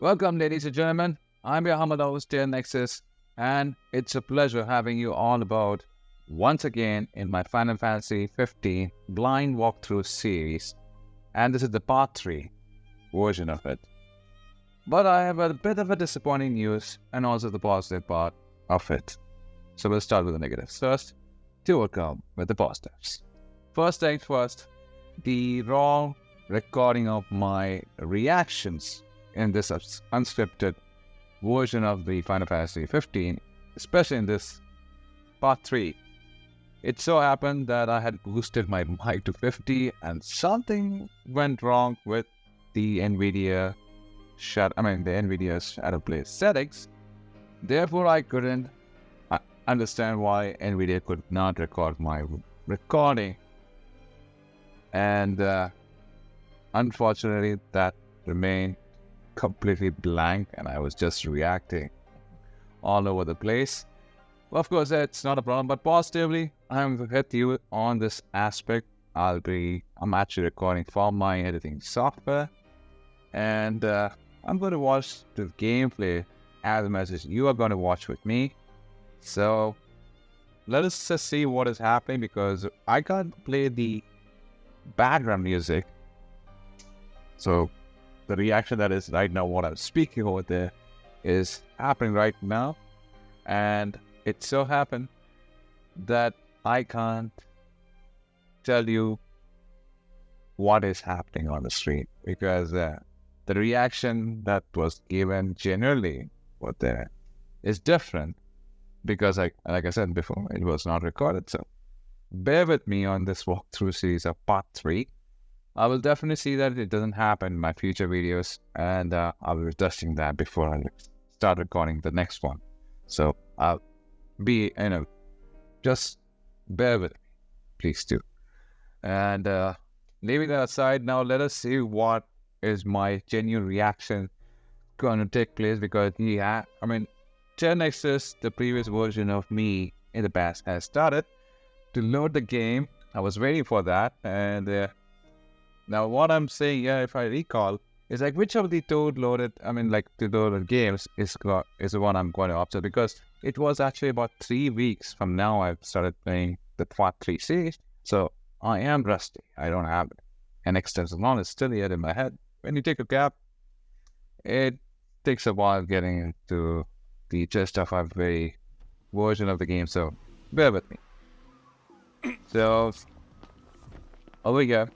Welcome, ladies and gentlemen. I'm your humble host, Dear Nexus, and it's a pleasure having you all aboard once again in my Final Fantasy 15 blind walkthrough series. And this is the part 3 version of it. But I have a bit of a disappointing news and also the positive part of it. So we'll start with the negatives first to overcome with the positives. First things first, the raw recording of my reactions in this unscripted version of the Final Fantasy 15, especially in this part 3. It so happened that I had boosted my mic to 50 and something went wrong with the NVIDIA Shadowplay settings. Therefore, I couldn't understand why NVIDIA could not record my recording. And unfortunately, that remained completely blank and I was just reacting all over the place. Well, of course, that's not a problem, but positively, I'm with you on this aspect. I'm actually recording from my editing software, and I'm going to watch the gameplay as much as you are going to watch with me. So let us just see what is happening, because I can't play the background music. So the reaction that is right now, what I'm speaking over there, is happening right now. And it so happened that I can't tell you what is happening on the screen, because the reaction that was given generally what there is different, because like I said before, it was not recorded. So bear with me on this walkthrough series of part 3. I will definitely see that it doesn't happen in my future videos, and I'll be testing that before I start recording the next one. So I'll be, just bear with me, please do. And leaving that aside, now let us see what is my genuine reaction going to take place, because Nexus, the previous version of me in the past, has started to load the game. I was waiting for that, and now what I'm saying here, if I recall, is like which of the the loaded games is the one I'm going to observe, because it was actually about 3 weeks from now I've started playing the part 3 series. So I am rusty. I don't have an extensive knowledge still yet in my head. When you take a gap, it takes a while getting into the gist of a very version of the game. So bear with me. So over here,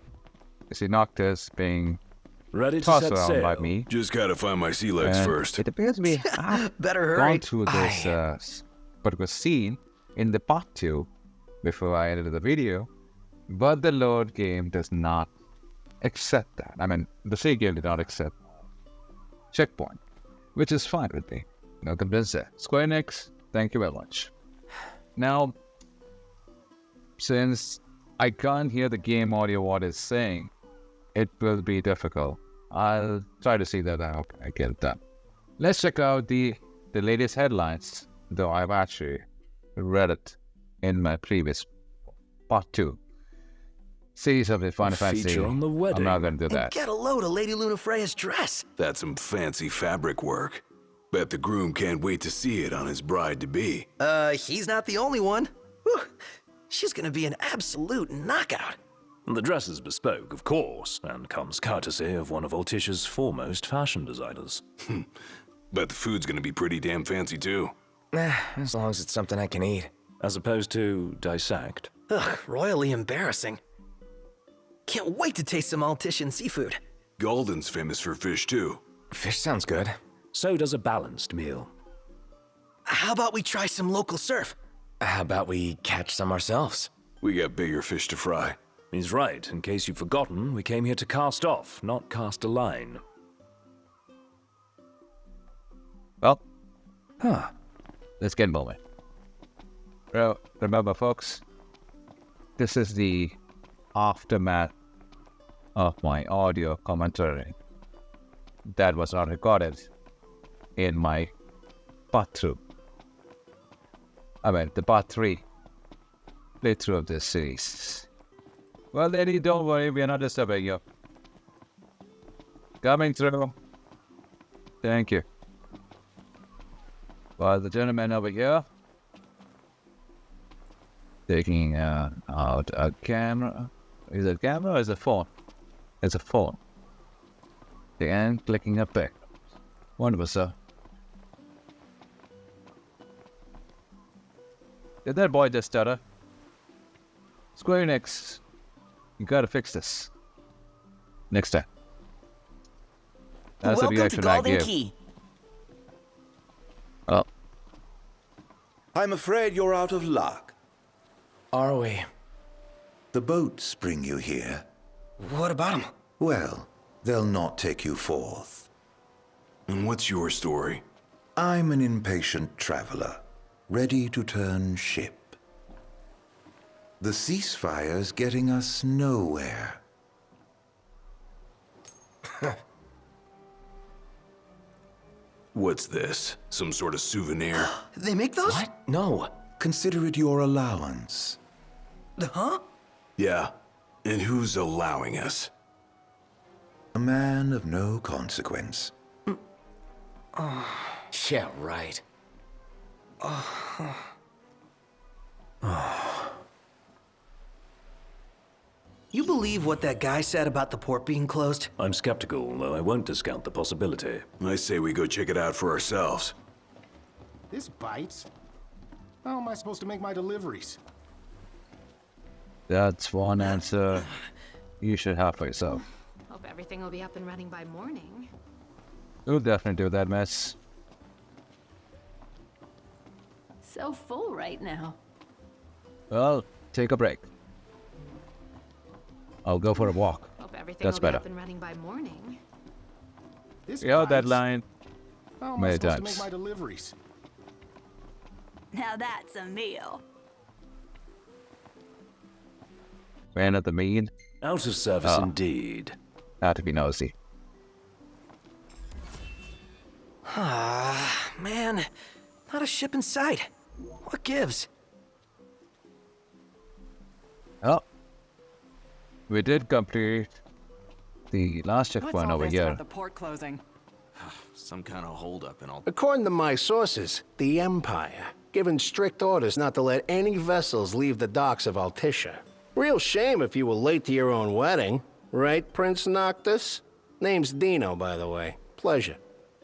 you see Noctis being ready to tossed set around sail. by me. Just gotta find my sea legs And first. it appears to be Better hurry. gone through this particular scene in the part 2 before I edited the video, but the load game does not accept that. The C game did not accept checkpoint, which is fine with me. No complaints there. Square Enix, thank you very much. Now, since I can't hear the game audio what it's saying, it will be difficult. I'll try to see that I get it done. Let's check out the latest headlines, though I've actually read it in my previous part 2 series of the Final Fantasy. Feature on the wedding. I'm not going to do that. Get a load of Lady Lunafreya's dress. That's some fancy fabric work. Bet the groom can't wait to see it on his bride-to-be. He's not the only one. Whew. She's gonna be an absolute knockout. The dress is bespoke, of course, and comes courtesy of one of Alticia's foremost fashion designers. Bet the food's gonna be pretty damn fancy too. As long as it's something I can eat. As opposed to dissect. Ugh, royally embarrassing. Can't wait to taste some Altician seafood. Galdin's famous for fish too. Fish sounds good. So does a balanced meal. How about we try some local surf? How about we catch some ourselves? We got bigger fish to fry. He's right. In case you've forgotten, we came here to cast off, not cast a line. Well, let's get moving. Well, remember, folks, this is the aftermath of my audio commentary that was not recorded in my part 2. The part 3 playthrough of this series. Well, lady, don't worry, we are not disturbing you. Coming through Thank you. Well, the gentleman over here taking out a camera. Is it a camera or is it a phone? It's a phone. And clicking a pic. Wonderful, sir. Did that boy just stutter? Square Enix, you gotta fix this. Next time. That's the Welcome to reaction I Galdin give. Quay. Oh, I'm afraid you're out of luck. Are we? The boats bring you here. What about him? Well, they'll not take you forth. And what's your story? I'm an impatient traveler, ready to turn ship. The ceasefire's getting us nowhere. What's this? Some sort of souvenir? They make those? What? No. Consider it your allowance. Huh? Yeah. And who's allowing us? A man of no consequence. Yeah, right. You believe what that guy said about the port being closed? I'm skeptical, though I won't discount the possibility. I say we go check it out for ourselves. This bites. How am I supposed to make my deliveries? that's one answer you should have for yourself. Hope everything will be up and running by morning. You'll definitely do that mess. So full right now. Well, take a break. I'll go for a walk. Hope everything That's will better. be up and running by morning. This You heard that bites. line How am I many supposed times. to make my deliveries? Now that's a meal. Man of the mean. Out of service Ah. indeed. Had to be nosy. Ah, man. Not a ship in sight. What gives? Oh. We did complete the last checkpoint over here. the port closing? Some kind of holdup and all. According to my sources, the Empire given strict orders not to let any vessels leave the docks of Altissia. Real shame if you were late to your own wedding. Right, Prince Noctis? Name's Dino, by the way. Pleasure.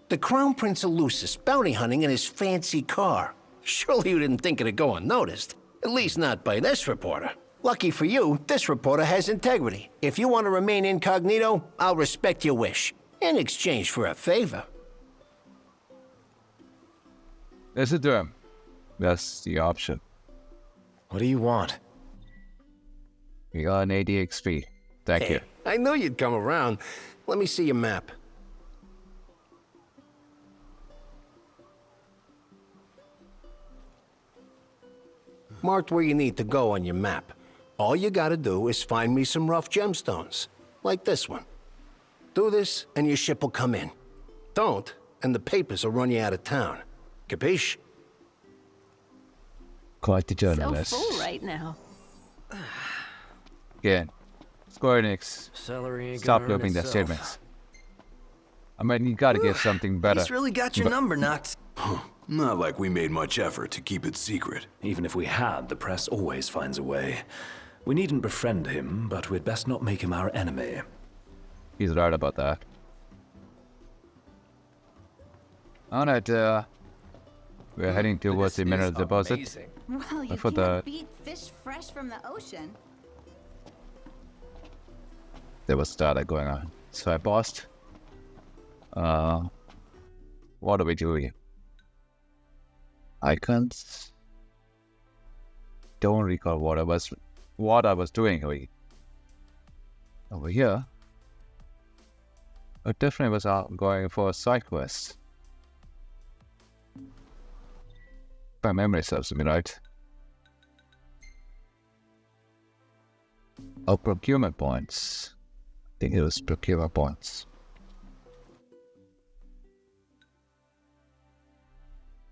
The Crown Prince of Lucis bounty hunting in his fancy car. Surely you didn't think it'd go unnoticed. At least not by this reporter. Lucky for you, this reporter has integrity. If you want to remain incognito, I'll respect your wish. In exchange for a favor. Listen to him. That's the option. What do you want? We got an 80 XP. Thank you. I knew you'd come around. Let me see your map. Marked where you need to go on your map. All you gotta do is find me some rough gemstones, like this one. Do this, and your ship will come in. Don't, and the papers will run you out of town. Capiche? Quite the So journalist. full right now. Again. Square Enix. Celery. Stop looping their statements. I mean, you gotta give something better. He's really got your number, Noct. Not like we made much effort to keep it secret. Even if we had, the press always finds a way. We needn't befriend him, but we'd best not make him our enemy. He's right about that. Alright, we're heading towards the mineral deposit. Well, you For can't the- beat fish fresh from the ocean. There was data going on. So I paused. What are we doing? Icons? Don't recall what I was doing over here. I definitely was out going for a side quest. If my memory serves me right. Oh, procurement points. I think it was procurement points.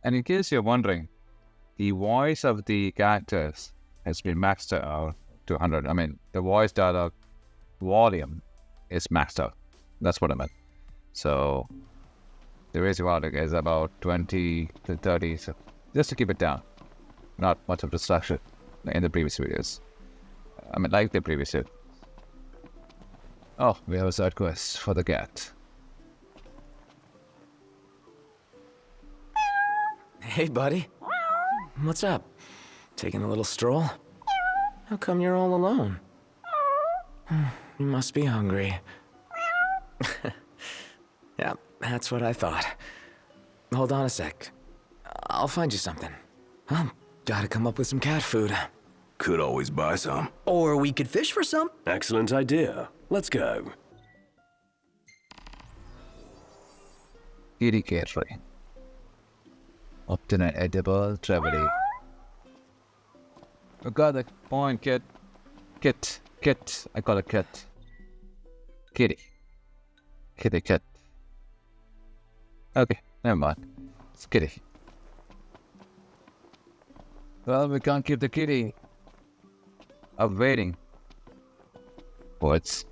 And in case you're wondering, the voice of the characters has been maxed out to 100. I mean, the voice dialogue volume is maxed out. That's what I meant. So, the basic water is about 20 to 30, so just to keep it down. Not much of distraction in the previous videos. I mean, like the previous video. Oh, we have a side quest for the cat. Hey, buddy. What's up? Taking a little stroll? How come you're all alone? You must be hungry. Yeah, that's what I thought. Hold on a sec. I'll find you something. Gotta come up with some cat food. Could always buy some. Or we could fish for some. Excellent idea. Let's go. Kitty Catering. Obtain an edible Trevally. You got the point, kid. Kit. I call it kit. Kitty. Kitty cat. Okay, never mind. It's kitty. Well, we can't keep the kitty up waiting for its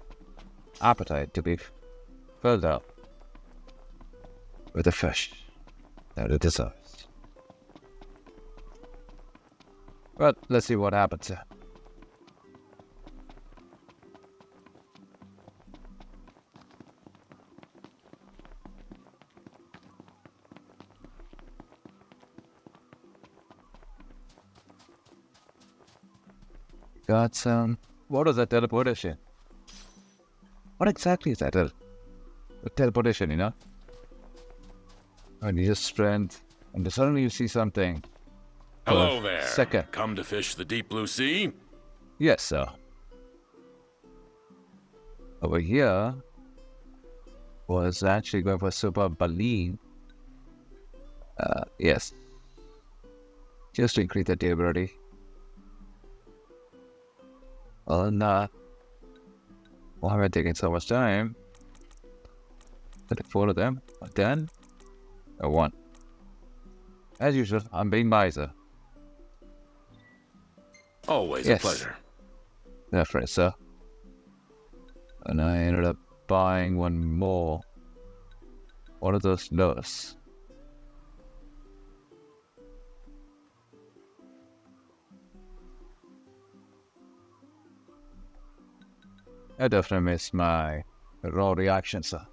appetite to be filled up with the fish that it deserves. Well, let's see what happens here. Got some... What is that teleportation? What exactly is that? The teleportation, you know? And you just strength, and then suddenly you see something. Hello there. Second. Come to fish the deep blue sea? Yes, sir. Over here was actually going for super baleen. Yes. Just to increase the durability. Well, nah. Why am I taking so much time? I think 4 of them. A 10? A 1. As usual, I'm being miser. Always Yes. a pleasure. Definitely, sir. And I ended up buying one more. One of those lures. I definitely miss my raw reaction, sir.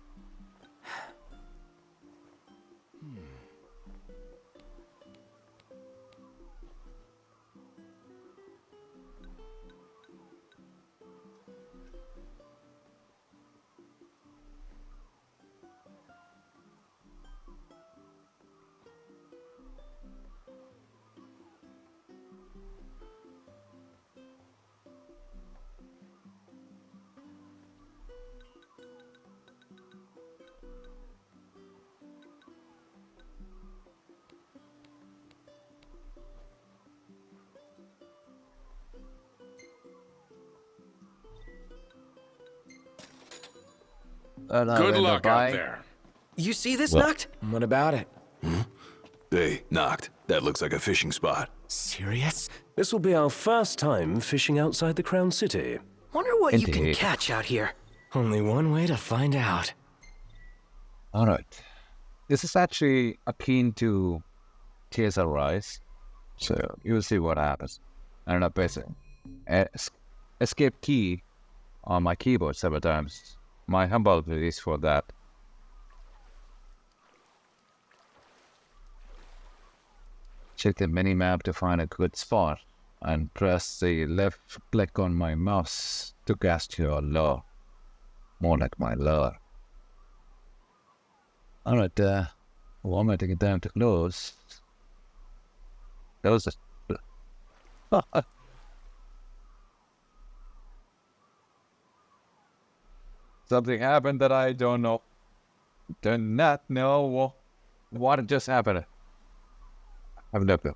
Good luck out there. You see this, Well- Noct? What about it? Hey, knocked. That looks like a fishing spot. Serious? This will be our first time fishing outside the Crown City. Wonder what you can Indeed. catch out here. Only one way to find out. Alright. This is actually akin to Tears of Rise. So you'll see what happens. I ended up pressing escape key on my keyboard several times. My humble apologies for that. Check the mini-map to find a good spot and press the left click on my mouse to cast your lure. More like my lure. Alright, why am I taking time to close? Close it. Something happened that I don't know. Do not know what just happened. I have no clue.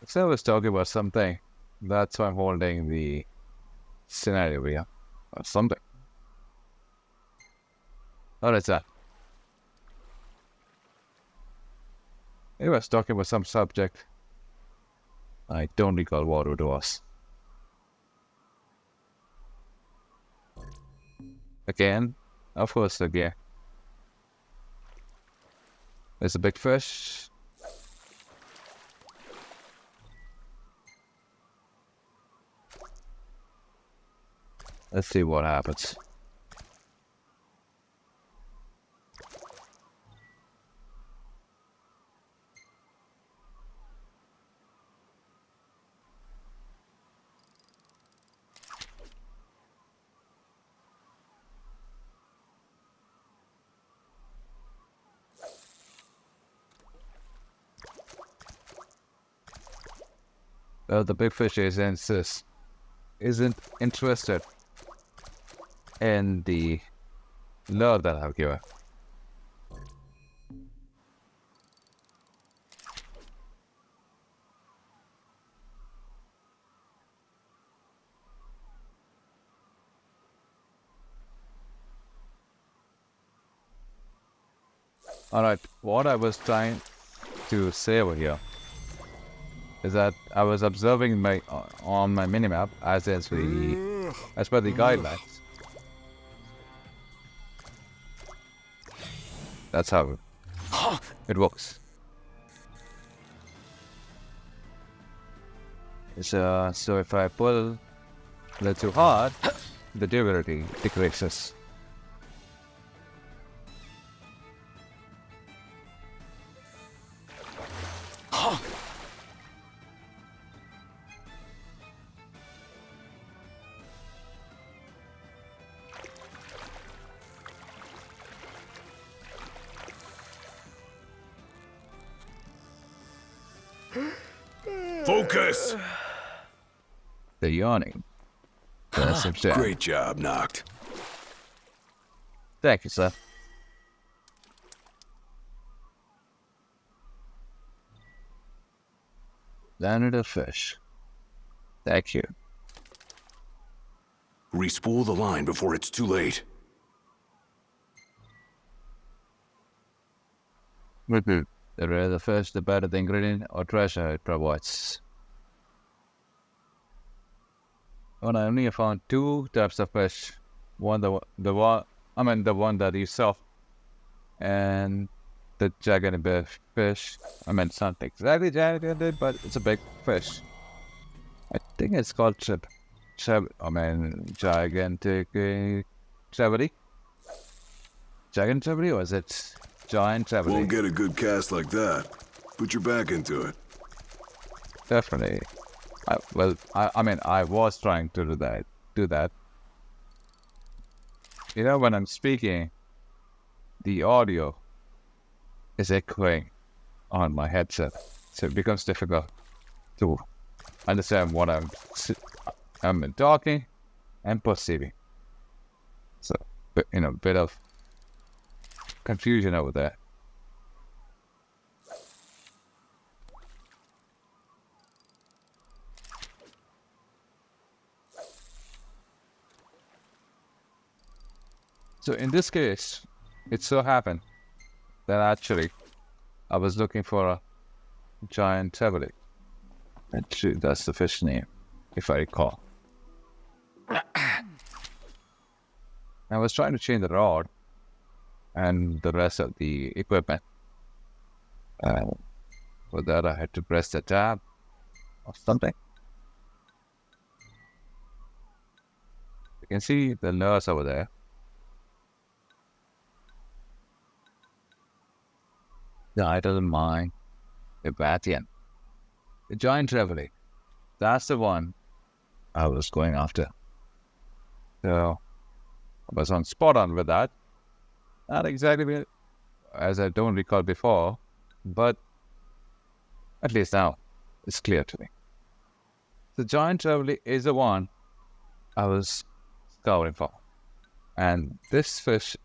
So I was talking about something. That's why I'm holding the scenario here. Or something. What is that? He was talking about some subject. I don't recall what it was. Again, of course, again. There's a big fish. Let's see what happens. The big fish isn't interested in the lure that I've given. Alright, what I was trying to say over here is that I was observing on my minimap as per the guidelines. That's how it works. So if I pull a little too hard, the durability decreases. Focus! The yawning. Great job, Noct. Thank you, sir. Landed a fish. Thank you. Respool the line before it's too late. The rarer the fish, the better the ingredient or treasure it provides. Well, I only found 2 types of fish. One that you saw, and the gigantic fish. It's not exactly gigantic, but it's a big fish. I think it's called gigantic Trevally. Giant Trevally, or is it giant Trevally? Won't get a good cast like that. Put your back into it. Definitely. I was trying to do that. You know, when I'm speaking, the audio is echoing on my headset, so it becomes difficult to understand what I'm talking and perceiving. So, bit of confusion over there. So in this case, it so happened that actually I was looking for a giant Trevally. Actually, that's the fish name, if I recall. I was trying to change the rod and the rest of the equipment. For that, I had to press the tab or something. You can see the nurse over there. The idle mine, the Batian, the giant Trevally. That's the one I was going after. So I was on spot on with that. Not exactly as I don't recall before, but at least now it's clear to me. The giant Trevally is the one I was scouring for. And this fish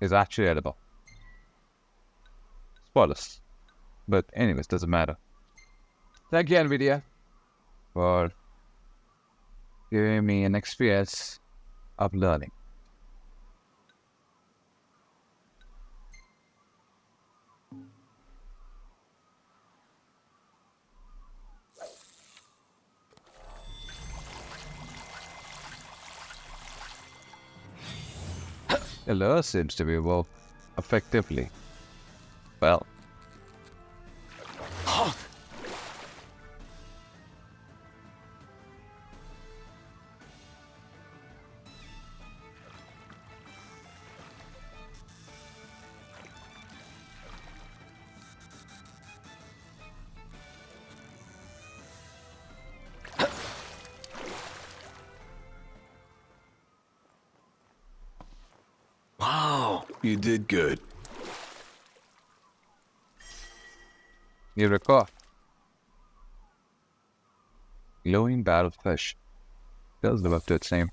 is actually edible. Spoilers. But anyways, doesn't matter. Thank you, NVIDIA, for giving me an experience of learning. The lure seems to be worked effectively. Well. Wow, you did good. You recall. Glowing battlefish. Does live up to its name.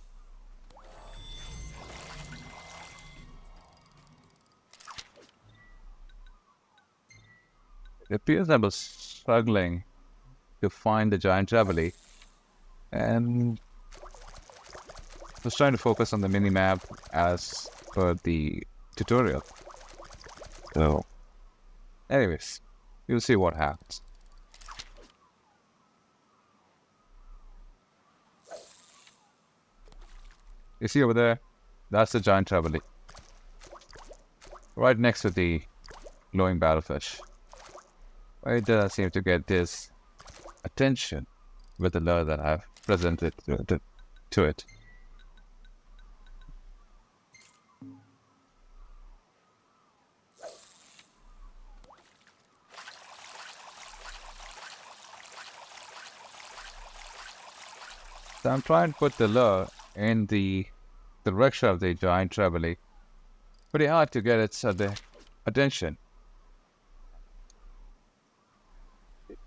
It appears I was struggling to find the giant Trevally, and was trying to focus on the mini-map as per the tutorial. So, anyways, you'll see what happens. You see over there? That's the giant Trevally. Right next to the glowing battlefish. It doesn't seem to get this attention with the lure that I've presented to it. So I'm trying to put the lure in the direction of the giant Trevally. Pretty hard to get its attention.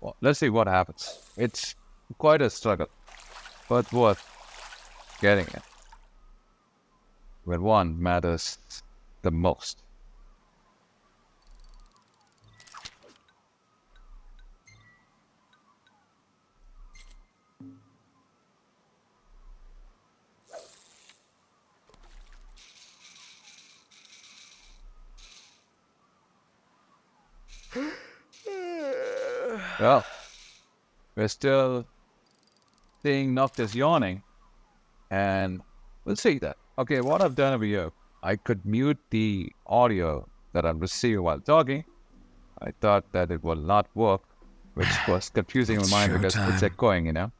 Well, let's see what happens. It's quite a struggle, but worth getting it when one matters the most. Well, we're still seeing Noctis yawning, and we'll see that. Okay, what I've done over here, I could mute the audio that I'm receiving while talking. I thought that it will not work, which was confusing in my mind because it's echoing, you know.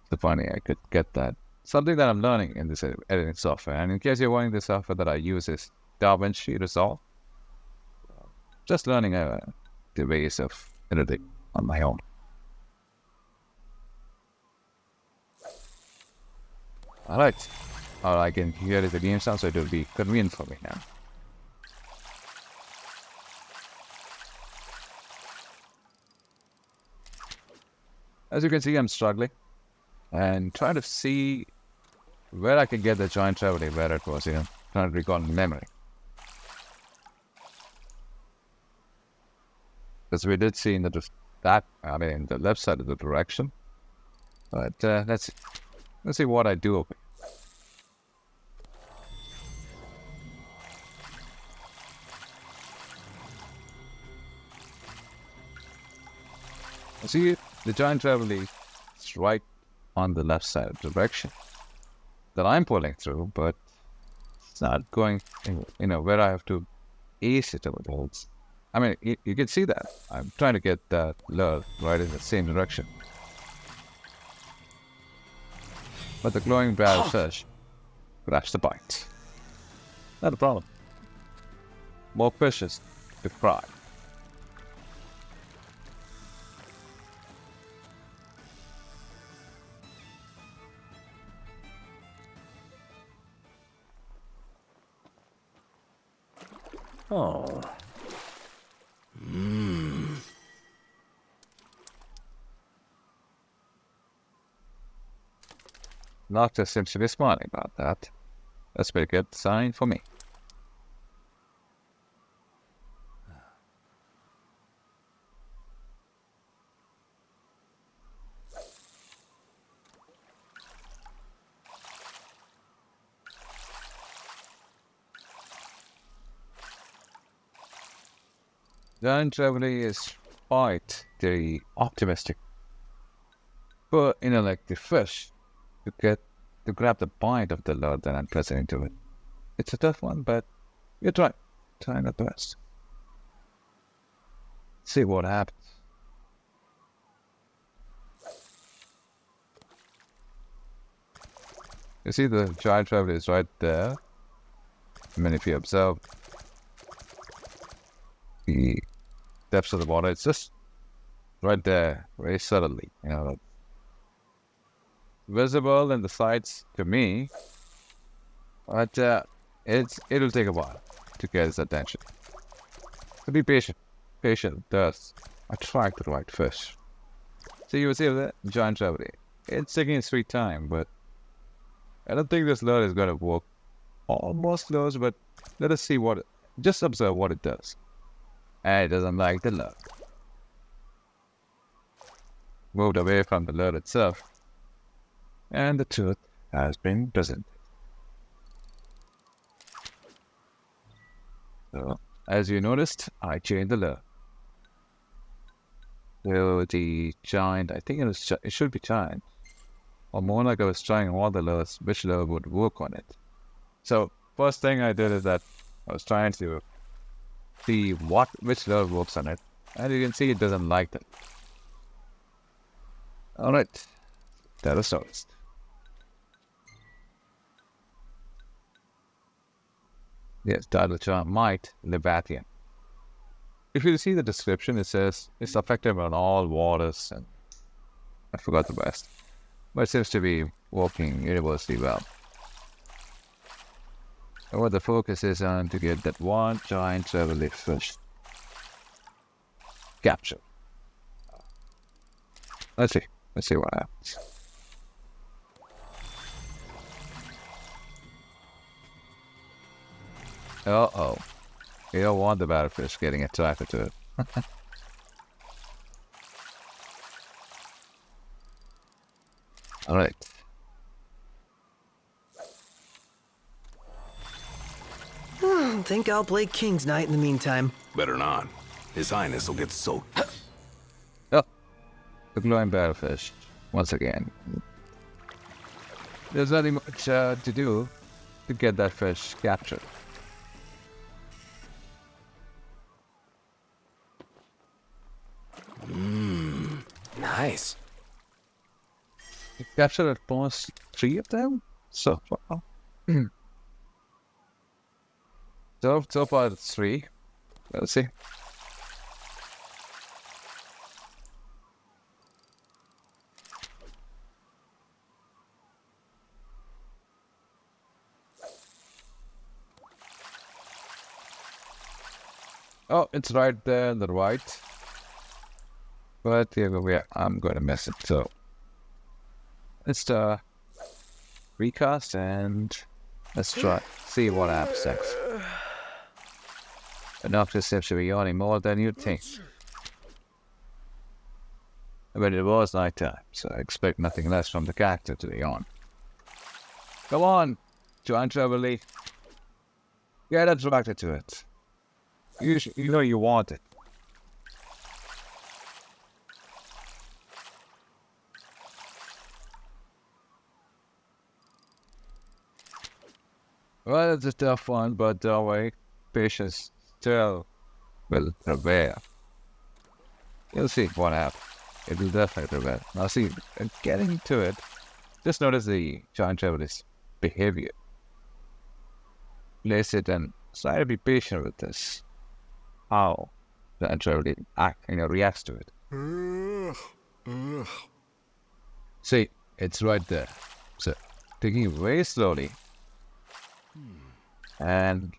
So funny, I could get that. Something that I'm learning in this editing software, and in case you're wondering, the software that I use is DaVinci Resolve. Just learning the ways of editing on my own. Alright. All I can hear is the game sound, so it will be convenient for me now. As you can see, I'm struggling and trying to see where I can get the giant Trevally, where it was, you know, trying to recall in memory. Because we did see in the left side of the direction. But let's see what I do over here. See, the giant Trevally is right on the left side of the direction that I'm pulling through, but it's not going, you know, where I have to ace it over there. I mean, you can see that. I'm trying to get that lure right in the same direction. But the glowing battlefish grabs the bite. Not a problem. More fishes to fry. Oh. Noctis seems to be smiling about that. That's a pretty good sign for me. Giant Trevally is quite the optimistic, but you know, like the fish, to grab the bite of the lure that I'm presenting to it. It's a tough one, but we're trying our best. See what happens. You see the giant Trevally is right there. I mean, if you observe the depths of the water, it's just right there, very subtly, visible in the sights to me, but it'll take a while to get his attention. So be patient. Patient does attract the right fish. So you will see that giant Trevally. It's taking its sweet time, but I don't think this lure is going to work. Almost close, but let us see just observe what it does. And it doesn't like the lure. Moved away from the lure itself. And the truth has been presented. So, as you noticed, I changed the lure. So the giant, I think it should be giant. Or more like I was trying all the lures, which lure would work on it. So, first thing I did is that I was trying to see which lure works on it. And you can see it doesn't like that. Alright, that is noticed. Yes, title charm might Leviathan. If you see the description, it says it's effective on all waters, and I forgot the rest. But it seems to be working universally well. And what the focus is on to get that one giant Trevally fish captured. Let's see what happens. Uh-oh. You don't want the battlefish getting attracted to it. Alright. Think I'll play King's Knight in the meantime. Better not. His Highness will get soaked. Oh. The glowing battlefish. Once again. There's nothing much to do to get that fish captured. Nice. You captured at most 3 of them? So far. So far it's 3. Let's see. Oh, it's right there on the right. But yeah, I'm going to miss it. So let's recast and let's see what happens next. Enough to seem to be yawning more than you'd think. But it was nighttime, so I expect nothing less from the character to yawn. Come on, giant Trevally. Get attracted to it. You know you want it. Well, it's a tough one, but don't worry. Patience still will prevail. You'll see what happens. It will definitely prevail. Now see, getting to it, just notice the giant Trevally's behavior. Place it and try to be patient with this. How the Trevally reacts to it. See, it's right there. So, taking it very slowly. And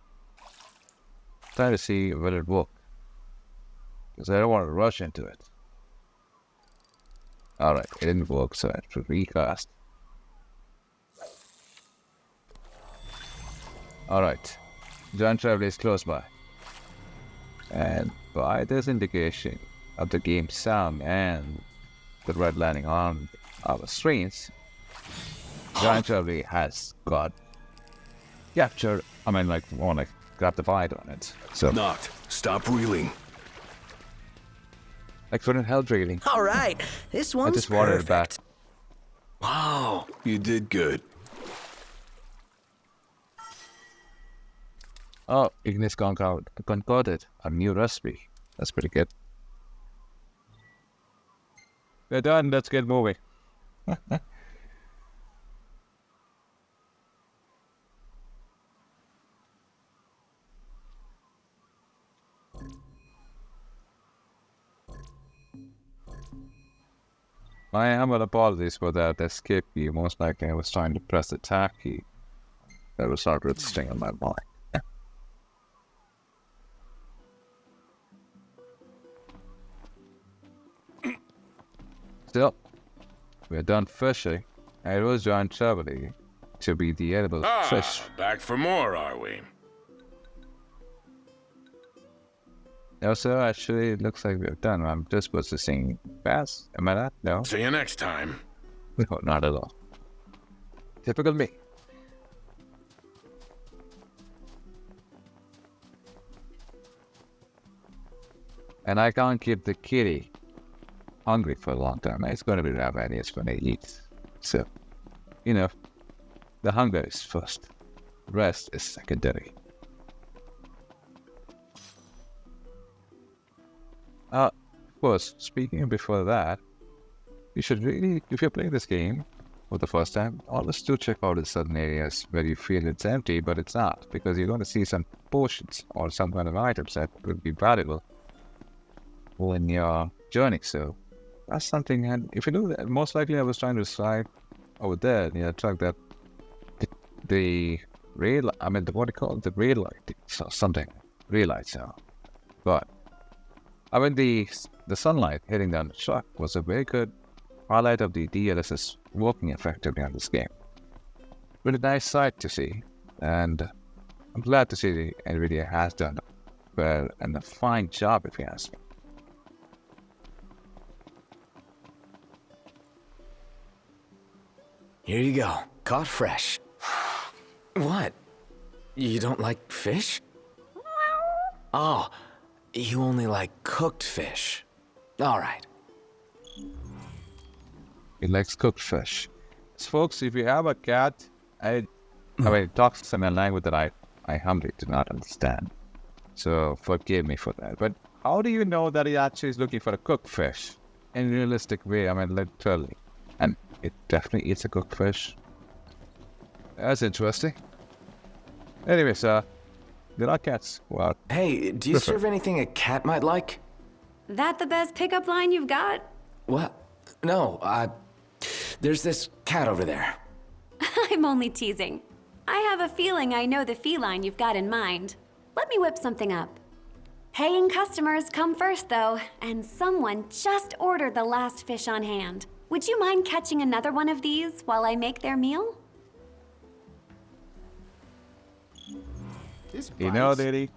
try to see will it work. Because I don't want to rush into it. Alright, it didn't work, so I have to recast. Alright, giant Trevally is close by. And by this indication of the game sound and the red lining on our screens, giant Trevally has got captured. I mean, want to grab the bite on it. So Knocked. Stop reeling. Couldn't help reeling. All right, this one's I just wanted it back. Wow, you did good. Oh, Ignis concocted a new recipe. That's pretty good. We're done. Let's get moving. My humble apologies for that escape key. Most likely I was trying to press the tab key. That was not registering on my mind. Still, we're done fishing. I was joined Trevally to be the edible fish. Back for more, are we? No, sir, actually, it looks like we're done. I'm just supposed to sing fast. Am I not? No? See you next time. No, not at all. Typical me. And I can't keep the kitty hungry for a long time. It's going to be ravenous when it eats. So, you know, the hunger is first. Rest is secondary. Of course, speaking before that, you should really, if you're playing this game for the first time, always do check out the certain areas where you feel it's empty, but it's not, because you're going to see some potions or some kind of items that would be valuable in your journey. So that's something, and if you do that, most likely I was trying to slide over there near the truck that the rail, I mean, what do you call it? The rail light, so something, rail light, so, but I mean, the sunlight hitting down the truck was a very good highlight of the DLSS working effectively on this game. Really nice sight to see, and I'm glad to see the NVIDIA has done well and a fine job, if you ask me. Here you go. Caught fresh. What? You don't like fish? Oh, you only like cooked fish. All right. He likes cooked fish. So folks, if you have a cat, I mean, it talks in a language that I humbly do not understand. So forgive me for that. But how do you know that he actually is looking for a cooked fish? In a realistic way, I mean, literally. And it definitely eats a cooked fish. That's interesting. Anyways, there are cats who are... Hey, do you serve anything a cat might like? That the best pickup line you've got? What? No, there's this cat over there. I'm only teasing. I have a feeling I know the feline you've got in mind. Let me whip something up. Paying customers come first, though, and someone just ordered the last fish on hand. Would you mind catching another one of these while I make their meal? You know, lady,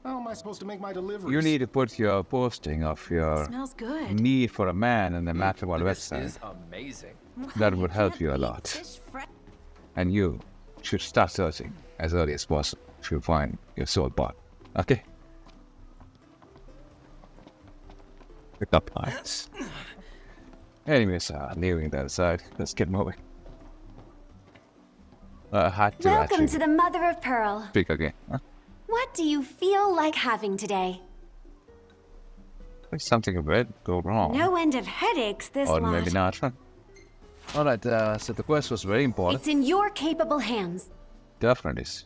how am I supposed to make my deliveries? you need to put your posting of your Smells good. need for a man in the matrimonial website. This is amazing. That would help you a lot. And you should start searching as early as possible if you find your soul bot. Okay? Pick up lines. Anyways, leaving that aside, let's get moving. I had to Welcome to the Mother of Pearl. speak again. Huh? What do you feel like having today? There's something a bit go wrong. No end of headaches this Or lot. maybe not. Huh? Alright, so the quest was very important. It's in your capable hands. Definitely is.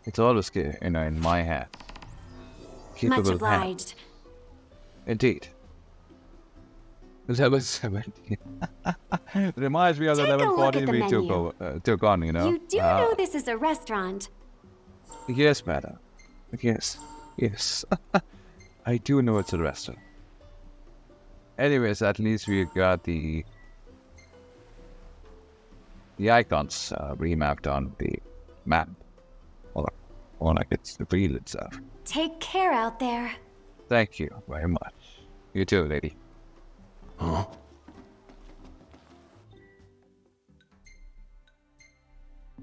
It's always, in my hand. Much Capable hand. obliged. Indeed. Level 17. Reminds me of the Take level a look 14 at the we menu. took on, you know. You do know this is a restaurant. Yes, madam. Yes. Yes. I do know it's a restaurant. Anyways, at least we got the icons remapped on the map. Or like it's the wheel itself. Take care out there. Thank you very much. You too, lady. Huh?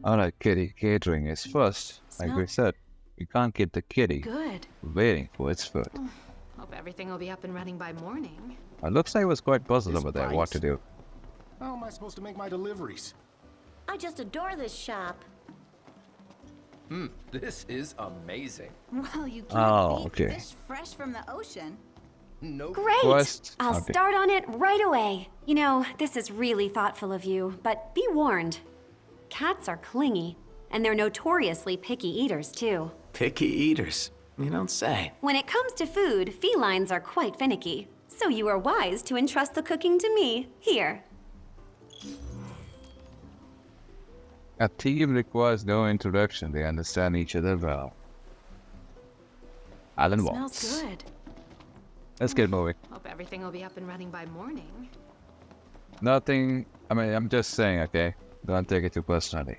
Alright, kitty. Catering is first. Like we said, we can't keep the kitty Good. waiting for its food. Hope everything will be up and running by morning. It looks like it was quite puzzled over there what to do. How am I supposed to make my deliveries? I just adore this shop. This is amazing. Well, you can't beat okay. fish fresh from the ocean. No. Great! Quest. I'll Okay. start on it right away. You know, this is really thoughtful of you, but be warned. Cats are clingy, and they're notoriously picky eaters, too. Picky eaters. You don't say. When it comes to food, felines are quite finicky. So you are wise to entrust the cooking to me. Here. A team requires no introduction. They understand each other well. Alan Watts. Smells good. Let's get moving. Hope everything will be up and running by morning. Nothing. I mean, I'm just saying, okay? Don't take it too personally.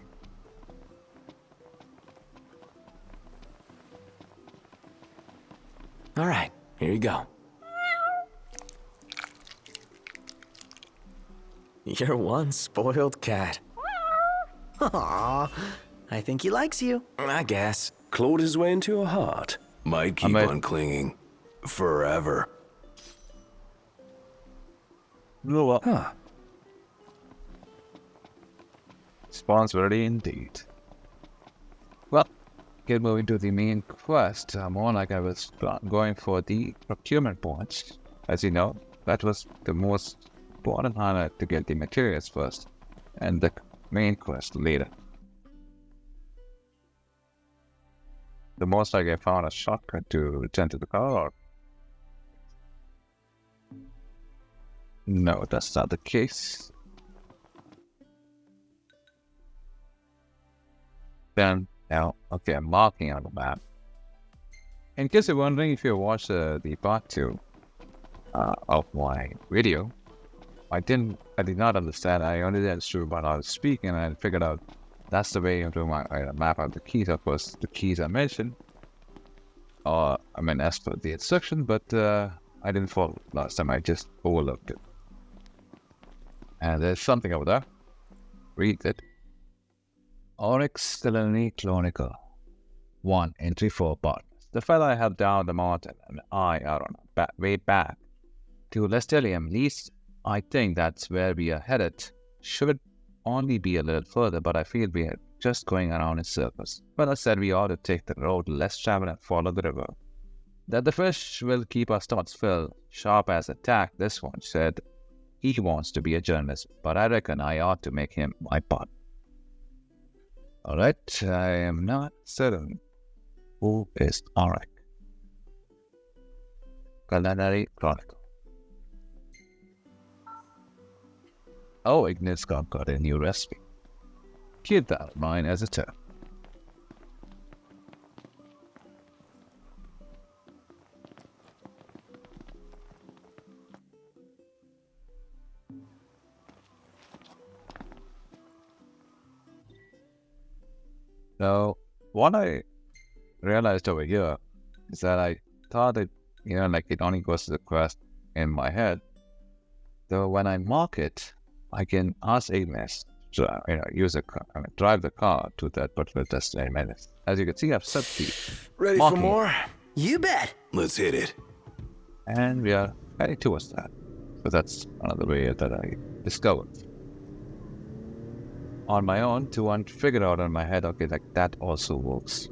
All right, here you go. You're one spoiled cat. Aww, I think he likes you. I guess. Clawed his way into your heart. Might keep on clinging. Forever. Huh. Responsibility indeed. Well, get moving to the main quest. More like I was going for the procurement points. As you know, that was the most important highlight to get the materials first, and the main quest later. The most like I found a shortcut to return to the car, or no, that's not the case. Then, now, okay, I'm marking on the map. In case you're wondering, if you watched the part 2 of my video, I did not understand. I only understood what I was speaking, and I figured out that's the way into my map out the keys. Of course, the keys I mentioned, or I mean, as per the instruction, but I didn't follow last time. I just overlooked it. And there's something over there. Read it. Oric Feline Chronicle. 1 entry 4 partners. The fellow I have down the mountain and I are on our way back to Lestelium. Least I think that's where we are headed. Should only be a little further, but I feel we are just going around in circles. Fella said we ought to take the road less traveled and follow the river. That the fish will keep our stomachs filled. Sharp as a tack, this one said he wants to be a journalist, but I reckon I ought to make him my partner. Alright, I am not certain. Who is Oric? Culinary Chronicle. Oh, Ignis got a new recipe. Keep that in mind as a tip. Now, what I realized over here is that I thought that, like it only goes to the quest in my head. Though when I mark it, I can ask Ignis to, drive the car to that particular destination. As you can see, I've set the Ready marking, for more? You bet. Let's hit it. and we are heading towards that. So that's another way that I discovered on my own to figure out on my head. Okay, like that also works.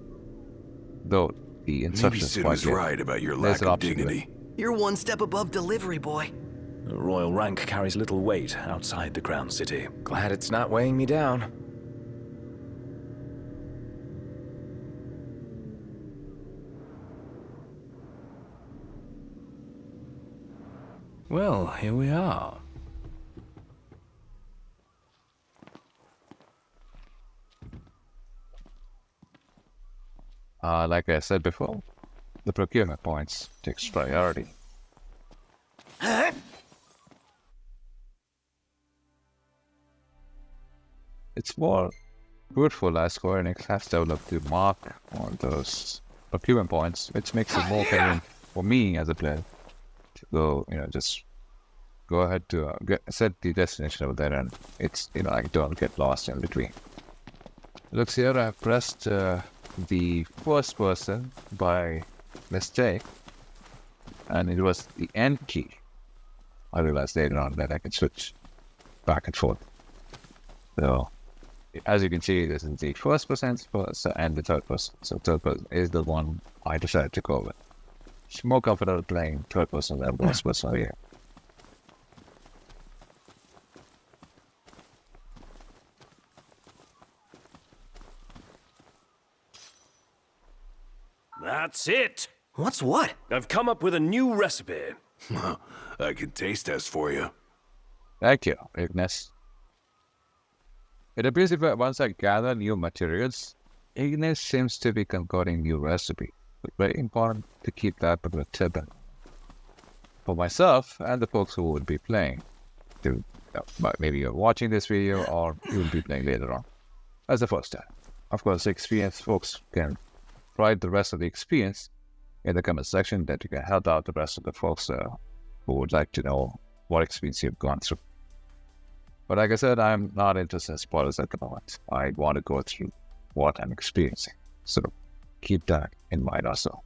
Though the instructions Maybe Sid was right about your lack of dignity. You're one step above delivery boy. The royal rank carries little weight outside the Crown City. Glad it's not weighing me down. Well, here we are. Like I said before, the procurement points takes priority. It's more fruitful as Square Enix has developed to mark on those procurement points, which makes it more convenient for me as a player to go, just go ahead to set the destination over there, and it's, I don't get lost in between. Looks here, I pressed the first person by mistake, and it was the end key. I realized later on that I can switch back and forth. So, as you can see, this is the first person and the third person. So third person is the one I decided to go with. It's more comfortable playing third person than first person here. That's it! What's what? I've come up with a new recipe. I can taste test for you. Thank you, Ignis. It appears if once I gather new materials, Ignis seems to be concocting new recipe. But very important to keep that with a tip in. For myself and the folks who would be playing. Maybe you're watching this video or you will be playing later on. As the first time. Of course, experienced folks can write the rest of the experience in the comment section that you can help out the rest of the folks who would like to know what experience you've gone through. But like I said, I'm not interested in spoilers at the moment. I want to go through what I'm experiencing. So keep that in mind also.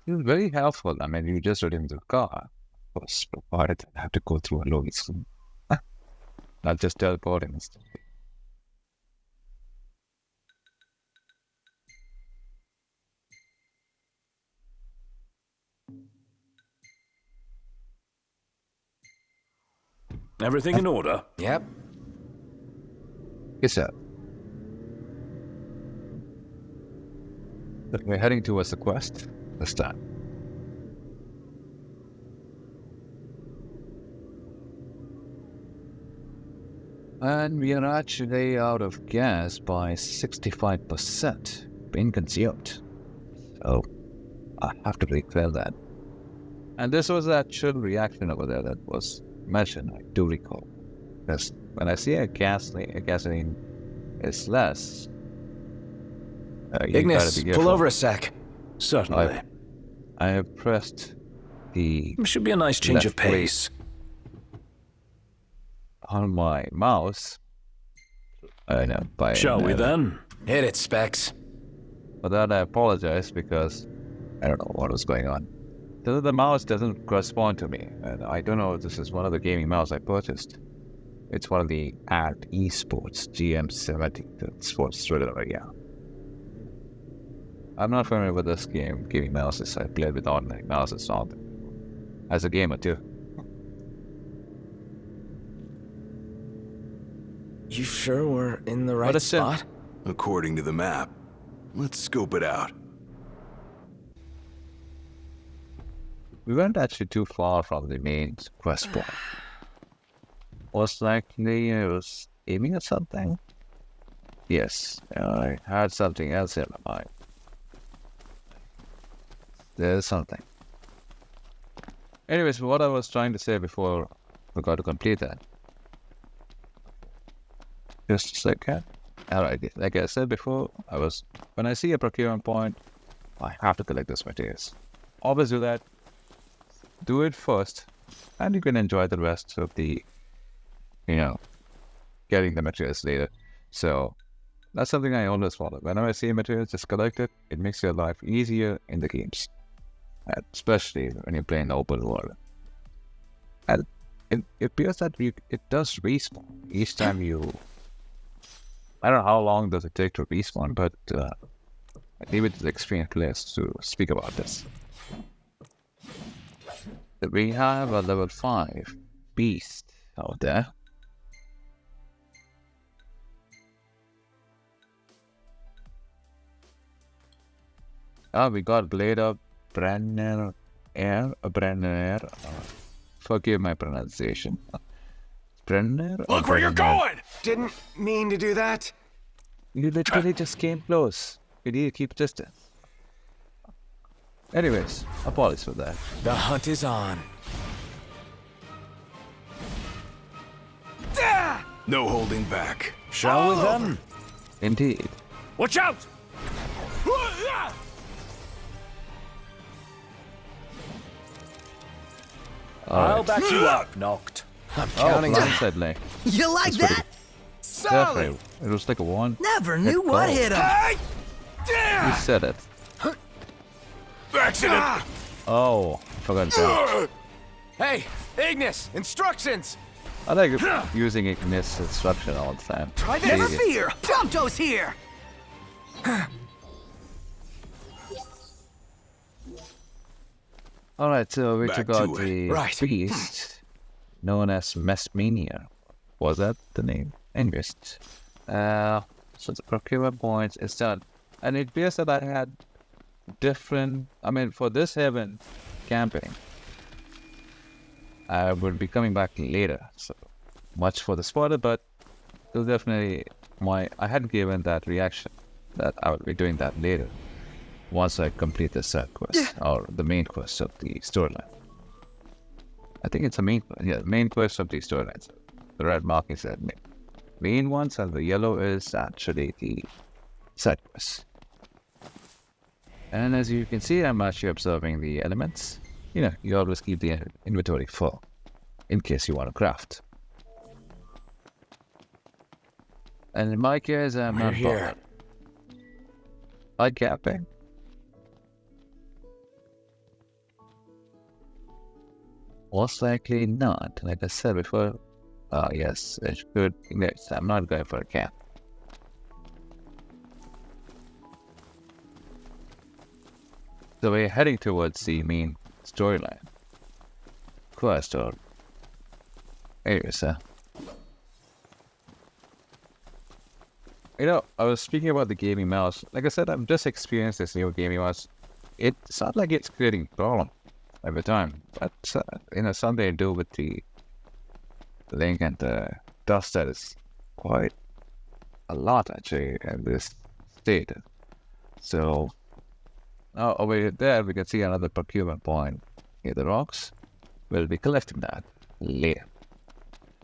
It was very helpful. I mean, you just read in the car. Of course, provided I have to go through a loading screen. Not just teleporting and stuff. Everything in order? Yep. Yes, sir. But we're heading towards the quest this time. And we are actually out of gas by 65%, being consumed. So I have to refill that. And this was that chill reaction over there that was mentioned, I do recall. Because when I see a gasoline is less, Ignis, pull over a sec. Certainly. I have pressed the... Should be a nice change of pace. On my mouse. I know. Shall we then? Hit it, Specs. For that, I apologize because I don't know what was going on. The mouse doesn't correspond to me, and I don't know if this is one of the gaming mouse I purchased. It's one of the eSports GM70, the sports thriller, yeah. I'm not familiar with this gaming mouses. I played with ordinary mouses all as a gamer too. You sure we're in the right spot? According to the map. Let's scope it out. We weren't actually too far from the main quest point. Most likely I was aiming at something. Yes, I had something else in my mind. There's something. Anyways, what I was trying to say before we got to complete that. Just a second. Alright, like I said before, when I see a procurement point, I have to collect those materials. Always do that. Do it first, and you can enjoy the rest of the, getting the materials later. So, that's something I always follow. Whenever I see materials, just collect it. It makes your life easier in the games. Especially when you're playing open world. And it appears that it does respawn each time you... I don't know how long does it take to respawn, but I leave it to the experienced players to speak about this. We have a level 5 beast out there. We got Blade of Brenner Air. Forgive my pronunciation. Brenner? Look where you're going! Didn't mean to do that. You literally just came close. You need to keep distance. Anyways, apologies for that. The hunt is on. No holding back. Shall we then? Indeed. Watch out! I'll back you up, Knocked. I'm counting on it. You like that? Solid. It was like a one. Never knew what hit him. You said it. Accident. Oh, forgot that. Hey, Ignis, instructions! I like using Ignis instruction all the time. Try this. Never fear! Prompto's here! Alright, so we Back took out to it. the Right. beast known as Messmania. Was that the name? Anyways. So the procurement points is done. And it appears that I had different, I mean, for this heaven camping, I will be coming back later. So much for the spoiler, but it was definitely I had given that reaction that I will be doing that later once I complete the side quest or the main quest of the storyline. I think it's a main quest of the storyline. So the red marking said main ones, and the yellow is actually the side quest. And as you can see, I'm actually observing the elements. You know, you always keep the inventory full in case you want to craft. And in my case, I'm not bothered. Like camping. Most likely not. Like I said before, yes, it's good. Yes, I'm not going for a camp. So we're heading towards the main storyline quest or areas. You know, I was speaking about the gaming mouse. Like I said, I've just experienced this new gaming mouse. It's not like it's creating problem every time, but something to do with the link and the dust that is quite a lot actually in this state. So over there we can see another procurement point near the rocks. We'll be collecting that later.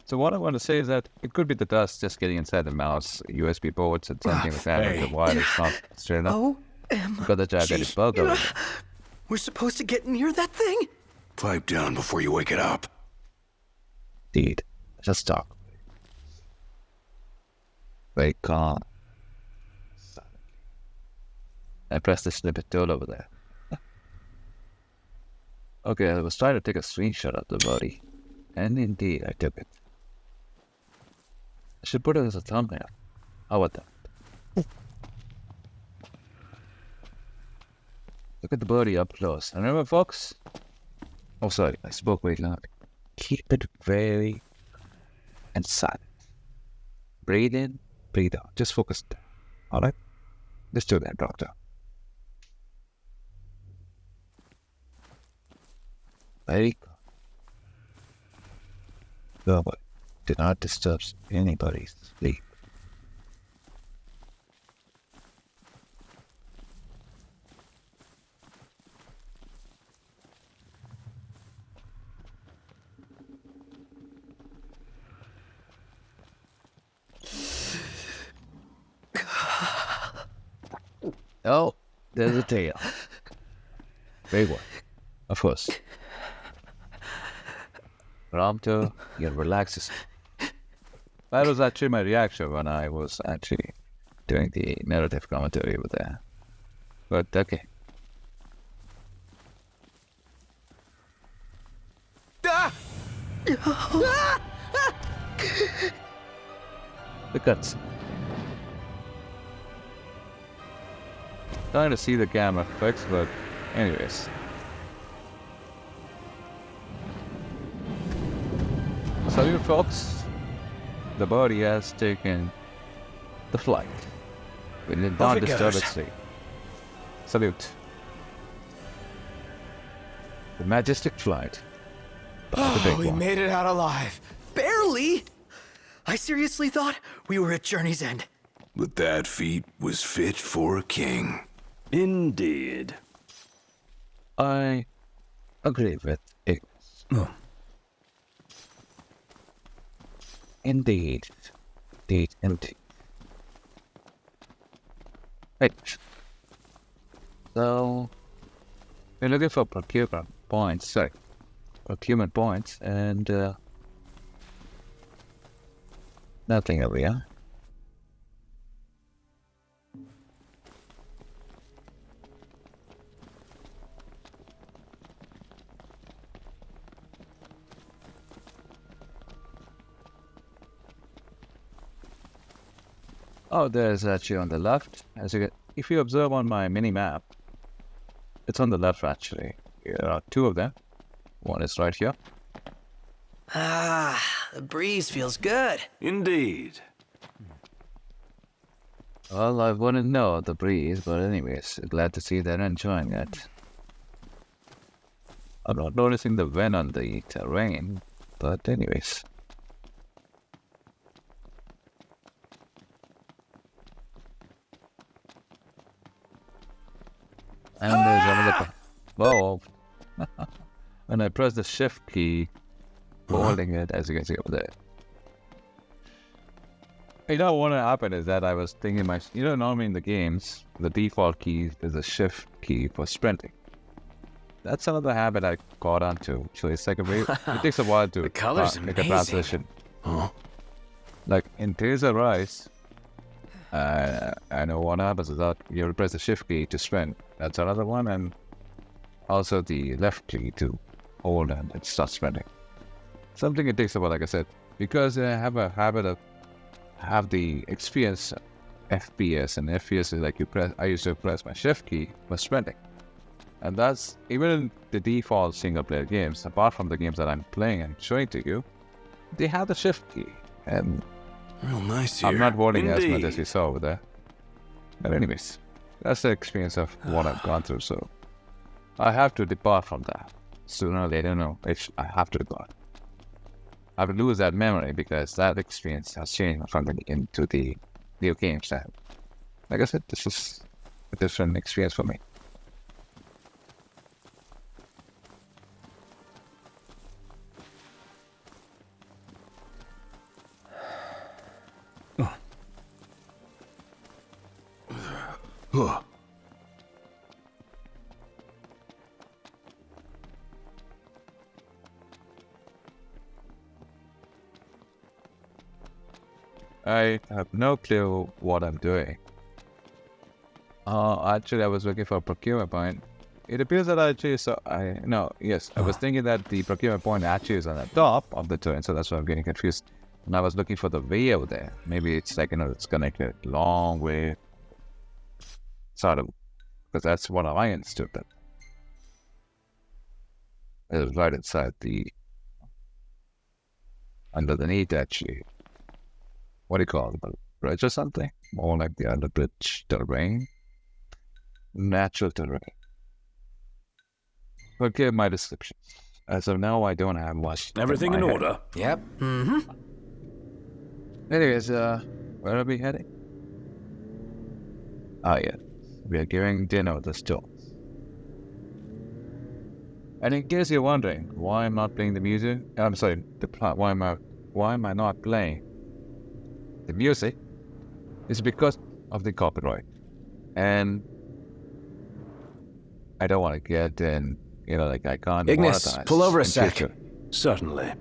So what I want to say is that it could be the dust just getting inside the mouse, USB ports and something like that. Hey. The wire is not straight enough. Got the gigantic bug over there. We're supposed to get near that thing? Pipe down before you wake it up. Indeed. Just talk. Very calm. I pressed the snippet tool over there. Okay, I was trying to take a screenshot of the body. And indeed, I took it. I should put it as a thumbnail. How about that? Look at the body up close. And remember, folks? Oh, sorry, I spoke way loud. Keep it very and silent. Breathe in, breathe out. Just focus down. Alright? Let's do that, Doctor. Very good. Nobody. Do not disturb anybody's sleep. Oh, there's a tail. Big one. Of course. Prompto, you relax. That was actually my reaction when I was actually doing the narrative commentary over there. But okay. The cuts. Trying to see the camera fix, but anyways. Salute, folks. The body has taken the flight. We did not disturb its sleep. Salute. The majestic flight. We made it out alive. Barely! I seriously thought we were at journey's end. But that feat was fit for a king. Indeed. I agree with it. Oh. Indeed. Indeed. Right. So, we're looking for procurement points, and nothing over here. Oh, there's actually on the left. If you observe on my mini map, it's on the left actually. There are two of them. One is right here. Ah, the breeze feels good. Indeed. Well, I wouldn't know the breeze, but anyways, glad to see they're enjoying it. I'm not noticing the wind on the terrain, but anyways. And there's another... Whoa! When I press the shift key, holding it, as you can see over there. You know what happened is that I was thinking normally in the games, the default key is a shift key for sprinting. That's another habit I caught on to. So it's like it takes a while to The color's make a amazing. transition. Like in Tales of Rise, I know what happens is that you press the shift key to sprint. That's another one, and also the left key to hold and it starts sprinting. Something it takes a while, like I said, because I have a habit of have the experience FPS, and FPS is like I used to press my shift key for sprinting. And that's even in the default single player games, apart from the games that I'm playing and showing to you, they have the shift key. And real nice here. I'm not voting as much as you saw over there. But anyways, that's the experience of what I've gone through, so I have to depart from that. Sooner or later, I have to depart. I have to lose that memory because that experience has changed from the into the video games. Like I said, this is a different experience for me. I have no clue what I'm doing. Actually, I was looking for a procurement point. It appears that I was thinking that the procurement point actually is on the top of the turn, so that's why I'm getting confused. And I was looking for the way over there. Maybe it's like, it's connected a long way. Sort of, because that's what I understood. That it was right inside underneath actually. What do you call it? A bridge or something? More like the under bridge terrain. Natural terrain. Okay, my description. As of now, I don't have much. Everything in order? Yep. Mm-hmm. Anyways, where are we heading? Oh yeah, we are giving Dino the stones. And in case you're wondering why I'm not playing the music, I'm sorry, the plot. Why am I not playing the music? It's because of the copyright, and I don't want to get in. I can't. Ignis, pull over a sec. Future. Certainly.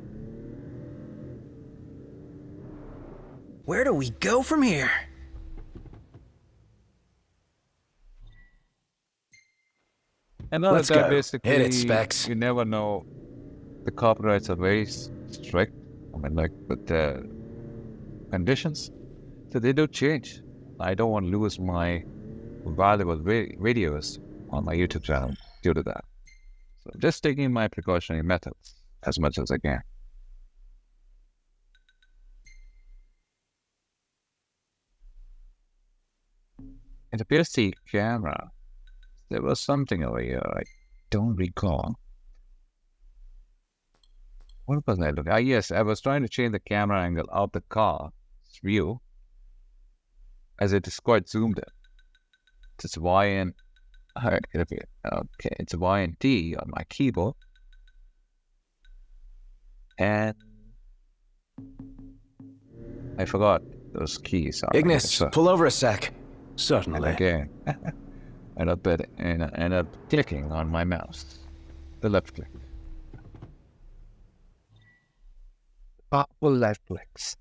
Where do we go from here? And not Let's that go. basically, Hit it, Specs. You never know. The copyrights are very strict. With the conditions, so they do change. I don't want to lose my valuable videos on my YouTube channel due to that. So I'm just taking my precautionary methods as much as I can. It appears the camera. There was something over here. I don't recall. What was I looking? Yes, I was trying to change the camera angle of the car's view, as it is quite zoomed in. It's Y and it's Y and T on my keyboard, and I forgot those keys. Ignis, pull over a sec. Certainly. And again, end up clicking on my mouse, the left click. Powerful left clicks.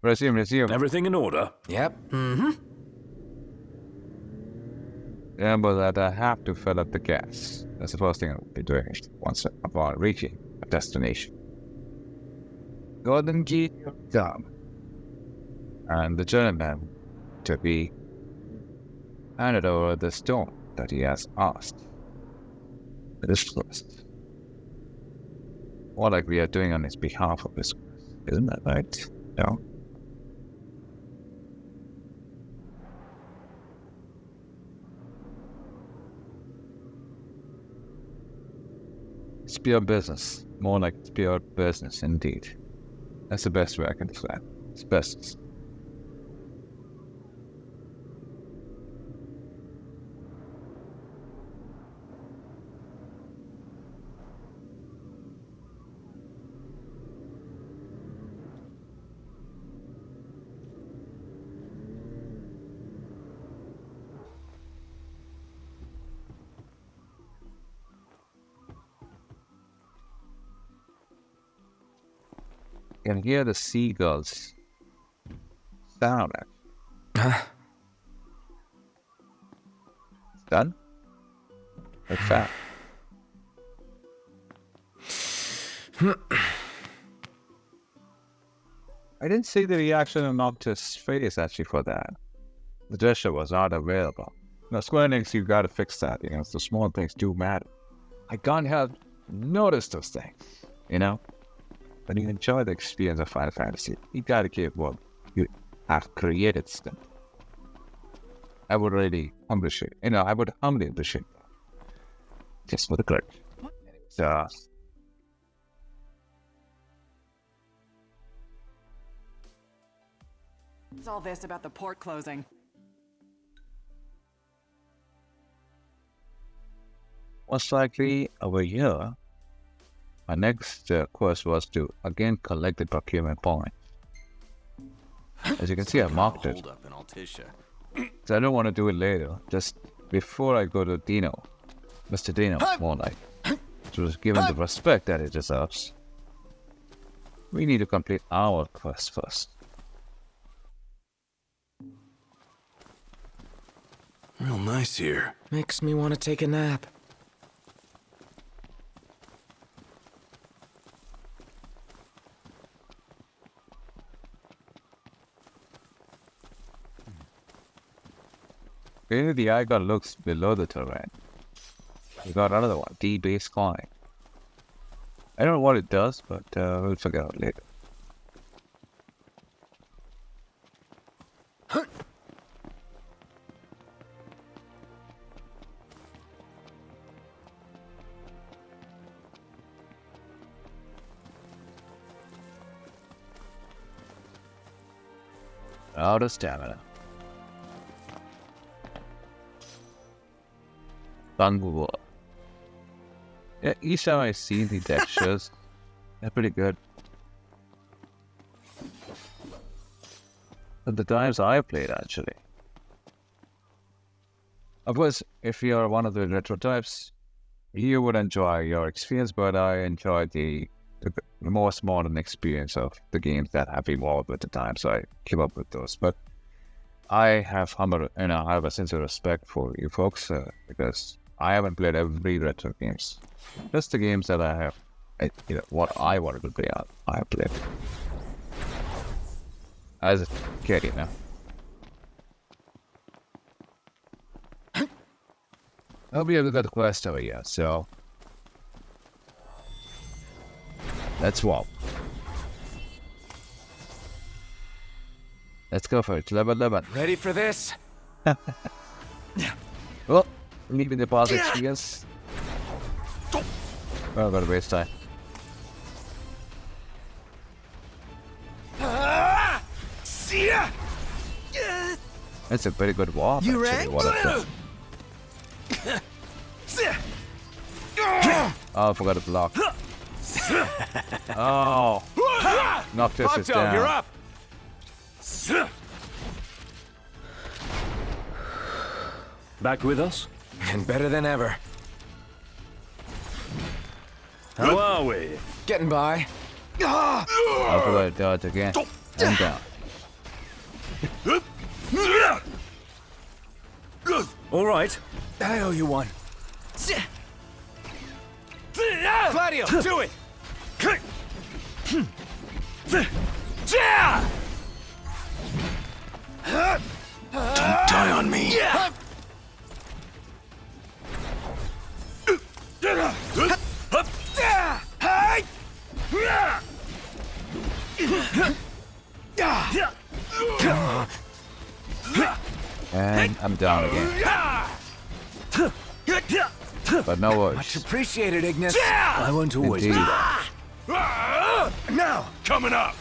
Resume. Everything in order? Yep. Mm-hmm. Remember that I have to fill up the gas. That's the first thing I'll be doing once upon reaching a destination. Galdin Quay, and the journeyman to be handed over the stone that he has asked. This quest. What like we are doing on his behalf of this quest. Isn't that right? No? It's pure business. More like it's pure business indeed. That's the best way I can describe it. It's business. You can hear the seagulls sound. Huh? It's done? Like that. I didn't see the reaction on Noctis' face actually for that. The gesture was not available. Now, Square Enix, you gotta fix that. You know, the small things do matter. I can't help notice those things, you know? When you enjoy the experience of Final Fantasy, you gotta keep what you have created still. I would really appreciate, I would humbly appreciate that. Just for the credit. So, what's all this about the port closing? most likely over here, my next quest was to again collect the procurement point. As you can see, I marked it. So I don't want to do it later, just before I go to Dino. Mr. Dino, more like. To give him the respect that he deserves. We need to complete our quest first. Real nice here. Makes me want to take a nap. Maybe the icon looks below the terrain. We got another one, D-base coin. I don't know what it does, but we'll figure out later. Out of stamina. Bangor. Yeah, each time I see the textures, they're pretty good. But the times I've played, actually. Of course, if you're one of the retro types, you would enjoy your experience, but I enjoy the most modern experience of the games that have evolved with the time, so I keep up with those. But I have I have a sincere respect for you folks because I haven't played every retro games. Just the games that I have, what I wanted to play out, I have played. As a kid, I'll be able to get the quest over here, so let's swap. Let's go for it. Level 11. Ready for this? Well, leaving the past experience. Oh, I'm gonna waste time. That's a very good warp, you actually. What a oh, I forgot to block. Oh. Noctis is down. You're up. Back with us? And better than ever. How are we? Getting by. I forgot to dodge again. And down. All right. I owe you one. Gladio, do it! Don't die on me. And I'm down again. But no worries. Much appreciated, Ignis. I won't always Indeed. be there. Now, coming up.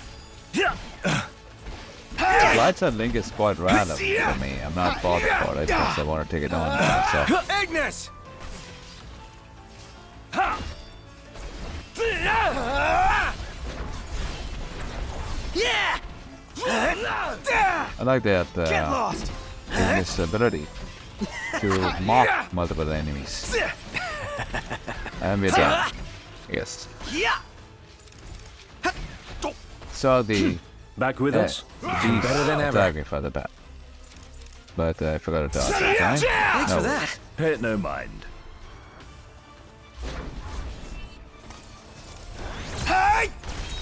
Roadside link is quite random for me. I'm not bothered for it because I want to take it on myself. Ignis! I like that Ignis ability to mock multiple enemies. And we're done. Yes. So the back with us. Better than ever. Attack me for the bat. But I forgot to dodge that time. Thanks No for worries. that. Pay it no mind.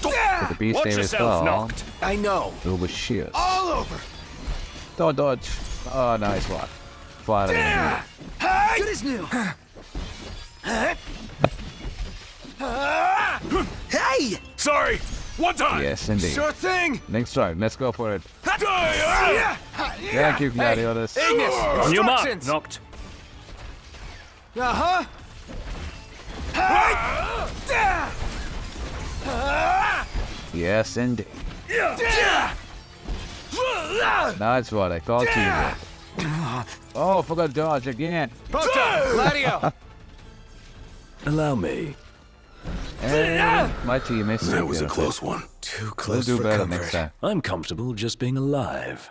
With the beast Watch name is yourself, called knocked. I know. Uber Shears. All over. Don't dodge. Oh, nice one. Finally. Good as new. Hey! Sorry. One time. Yes, indeed. Sure thing. Next time, let's go for it. Yeah. Thank you, Gladiators. Ignis, On your mark, instructions. knocked. Uh-huh. Yes, indeed. That's what I call teamwork. Oh, forgot to dodge again. Gladio. Allow me. And my team is That was a close one. Too We'll close do for better comfort. next time. I'm comfortable just being alive.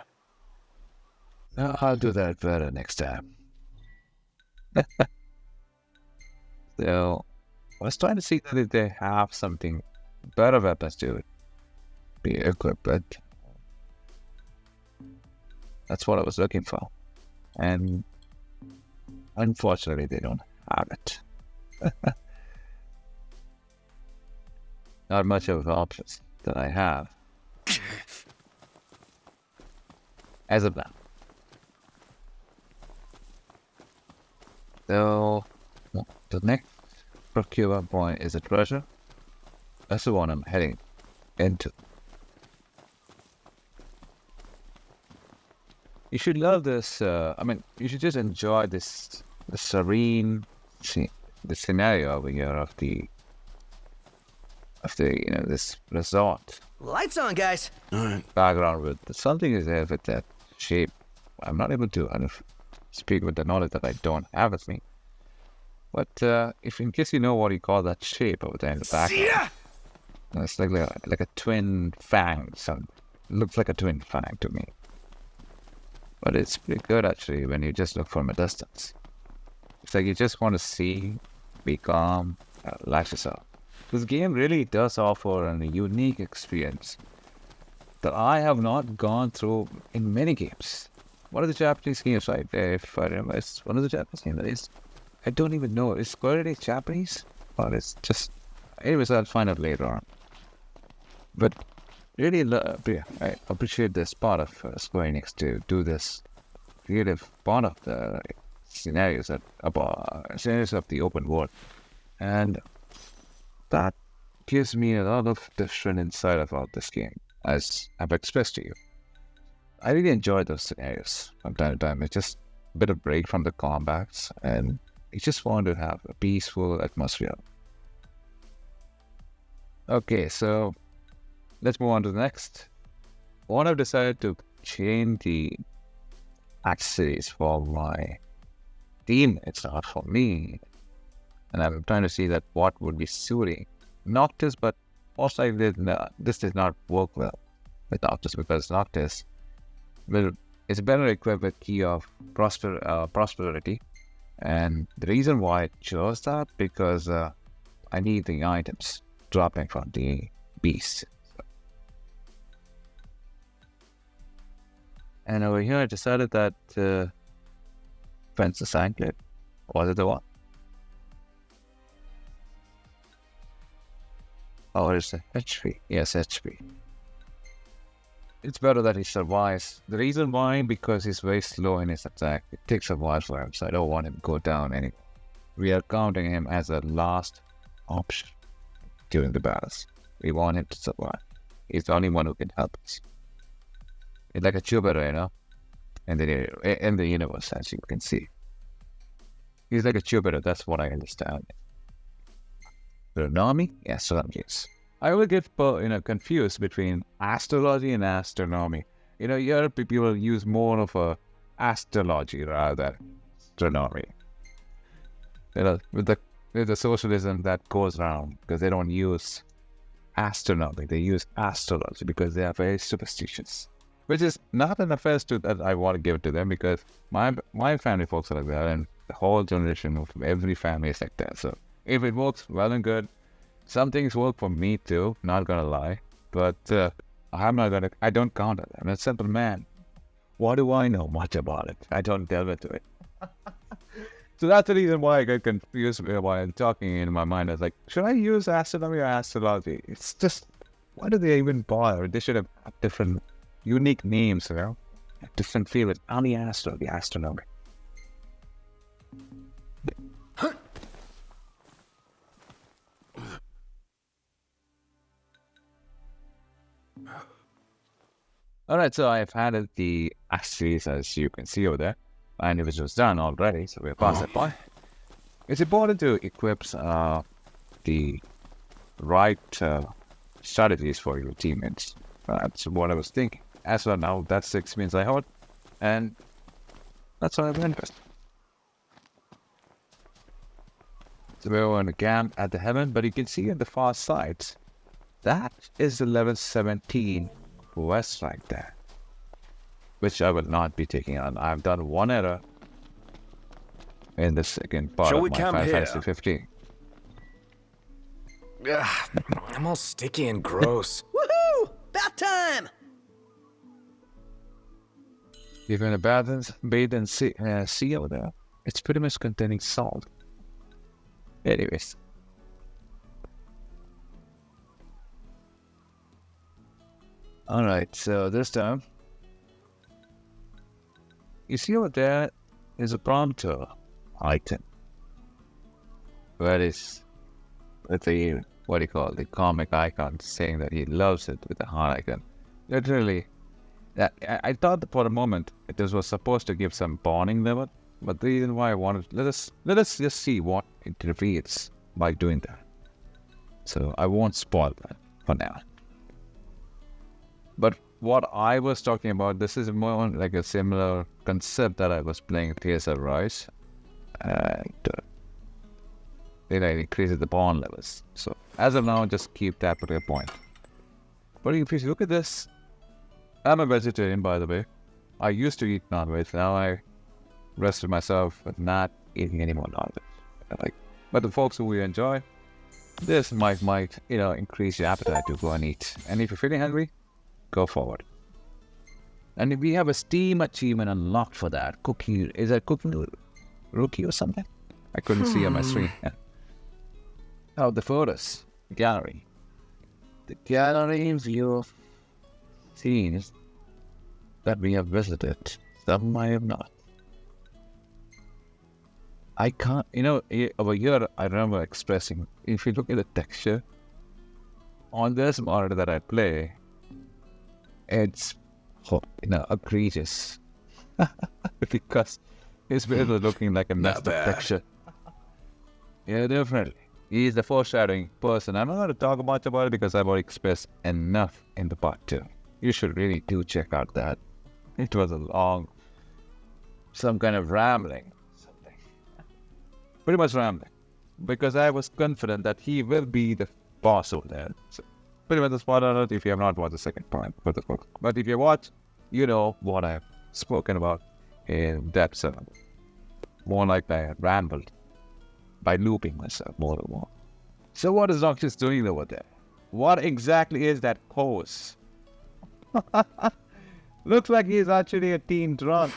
I'll do that better next time. So, I was trying to see that if they have something better weapons to be equipped, but that's what I was looking for. And unfortunately, they don't have it. Not much of options that I have. As of now. So, the next procurement point is a treasure. That's the one I'm heading into. You should love this. You should just enjoy the serene, the scenario over here of the this resort. Lights on, guys. Background with something is there with that shape. I'm not able to speak with the knowledge that I don't have with me. But if in case you know what you call that shape over there in the background, it's like a twin fang. Looks like a twin fang to me. But it's pretty good actually when you just look from a distance. It's like you just want to see, be calm, relax yourself. This game really does offer a unique experience that I have not gone through in many games. One of the Japanese games, right? If I remember, it's one of the Japanese games. I don't even know. Is Square Enix Japanese? Or it's just... Anyways, I'll find out later on. But really, I appreciate this part of Square Enix to do this creative part of the scenarios of the open world. And that gives me a lot of different insight about this game, as I've expressed to you. I really enjoy those scenarios from time to time. It's just a bit of break from the combats, and you just want to have a peaceful atmosphere. Okay, so let's move on to the next. What I've decided to change the accessories for my team. It's not for me. And I'm trying to see that what would be suiting Noctis, but most likely this does not work well with Noctis because Noctis is better equipped with Key of Prosperity. And the reason why I chose that because I need the items dropping from the beast. And over here I decided that Fencer's Anklet was it the one? Oh, what is it? HP. Yes, HP. it's better that he survives. The reason why, because he's very slow in his attack. It takes a while for him, so I don't want him to go down anyway. We are counting him as a last option during the battles. We want him to survive. He's the only one who can help us. It's like a Jupiter, in the universe, as you can see. He's like a Jupiter, that's what I understand. Astronomy? Astronomy, yes. I will get confused between astrology and astronomy. Here people use more of a astrology rather than astronomy. With the socialism that goes around, because they don't use astronomy, they use astrology because they are very superstitious. Which is not an offense to that I want to give to them, because my family folks are like that, and the whole generation of every family is like that. So if it works, well and good. Some things work for me too, not gonna lie. But I don't count on it. I'm a simple man. What do I know much about it? I don't delve into it. So that's the reason why I get confused while I'm talking in my mind. I was like, should I use astronomy or astrology? It's just, why do they even bother? They should have different, unique names, different fields. Only astronomy. Alright, so I've added the accessories, as you can see over there, and if it was done already, so we're past that point. It's important to equip the right strategies for your teammates. That's what I was thinking. As of now, that's the experience I had, and that's what I went with. So we're going to camp at the heaven, but you can see on the far side, that is the level 17 quest right there, which I will not be taking on. I've done one error in the second part of my Final Fantasy 15. I'm all sticky and gross. Woohoo! Bath time! If you're in a bathe in sea over there, it's pretty much containing salt. Anyways. Alright, so this time, you see over there is a prompter item. Where is with the, the comic icon saying that he loves it with the heart icon. Literally, I thought that for a moment this was supposed to give some bonding level, but the reason why I wanted, let us just see what it reveals by doing that. So I won't spoil that for now. But what I was talking about, this is more like a similar concept that I was playing Tears of Rise. And it increases the bond levels. So as of now, just keep that particular point. But if you look at this, I'm a vegetarian, by the way. I used to eat non-veg. Now I rested myself with not eating any more non-veg. But the folks who enjoy, this might increase your appetite to go and eat. And if you're feeling hungry, go forward. And if we have a Steam achievement unlocked for that, cooking, is that cooking rookie or something? I couldn't see on my screen. Yeah. Oh, the photos, gallery. The gallery view of scenes that we have visited. Some I have not. I can't, over here, I remember expressing, if you look at the texture, on this monitor that I play, it's, egregious. Because it's really looking like a messed up texture. Yeah, definitely. He's the foreshadowing person. I'm not going to talk much about it because I've already expressed enough in the part 2. You should really do check out that. It was a long, some kind of rambling. Something. Pretty much rambling. Because I was confident that he will be the boss over there. So, pretty much the spot on it if you have not watched the second part for the book. But if you watch, you know what I've spoken about in depth. More like I rambled by looping myself more and more. So what is Noxious doing over there? What exactly is that pose? Looks like he's actually a teen drunk.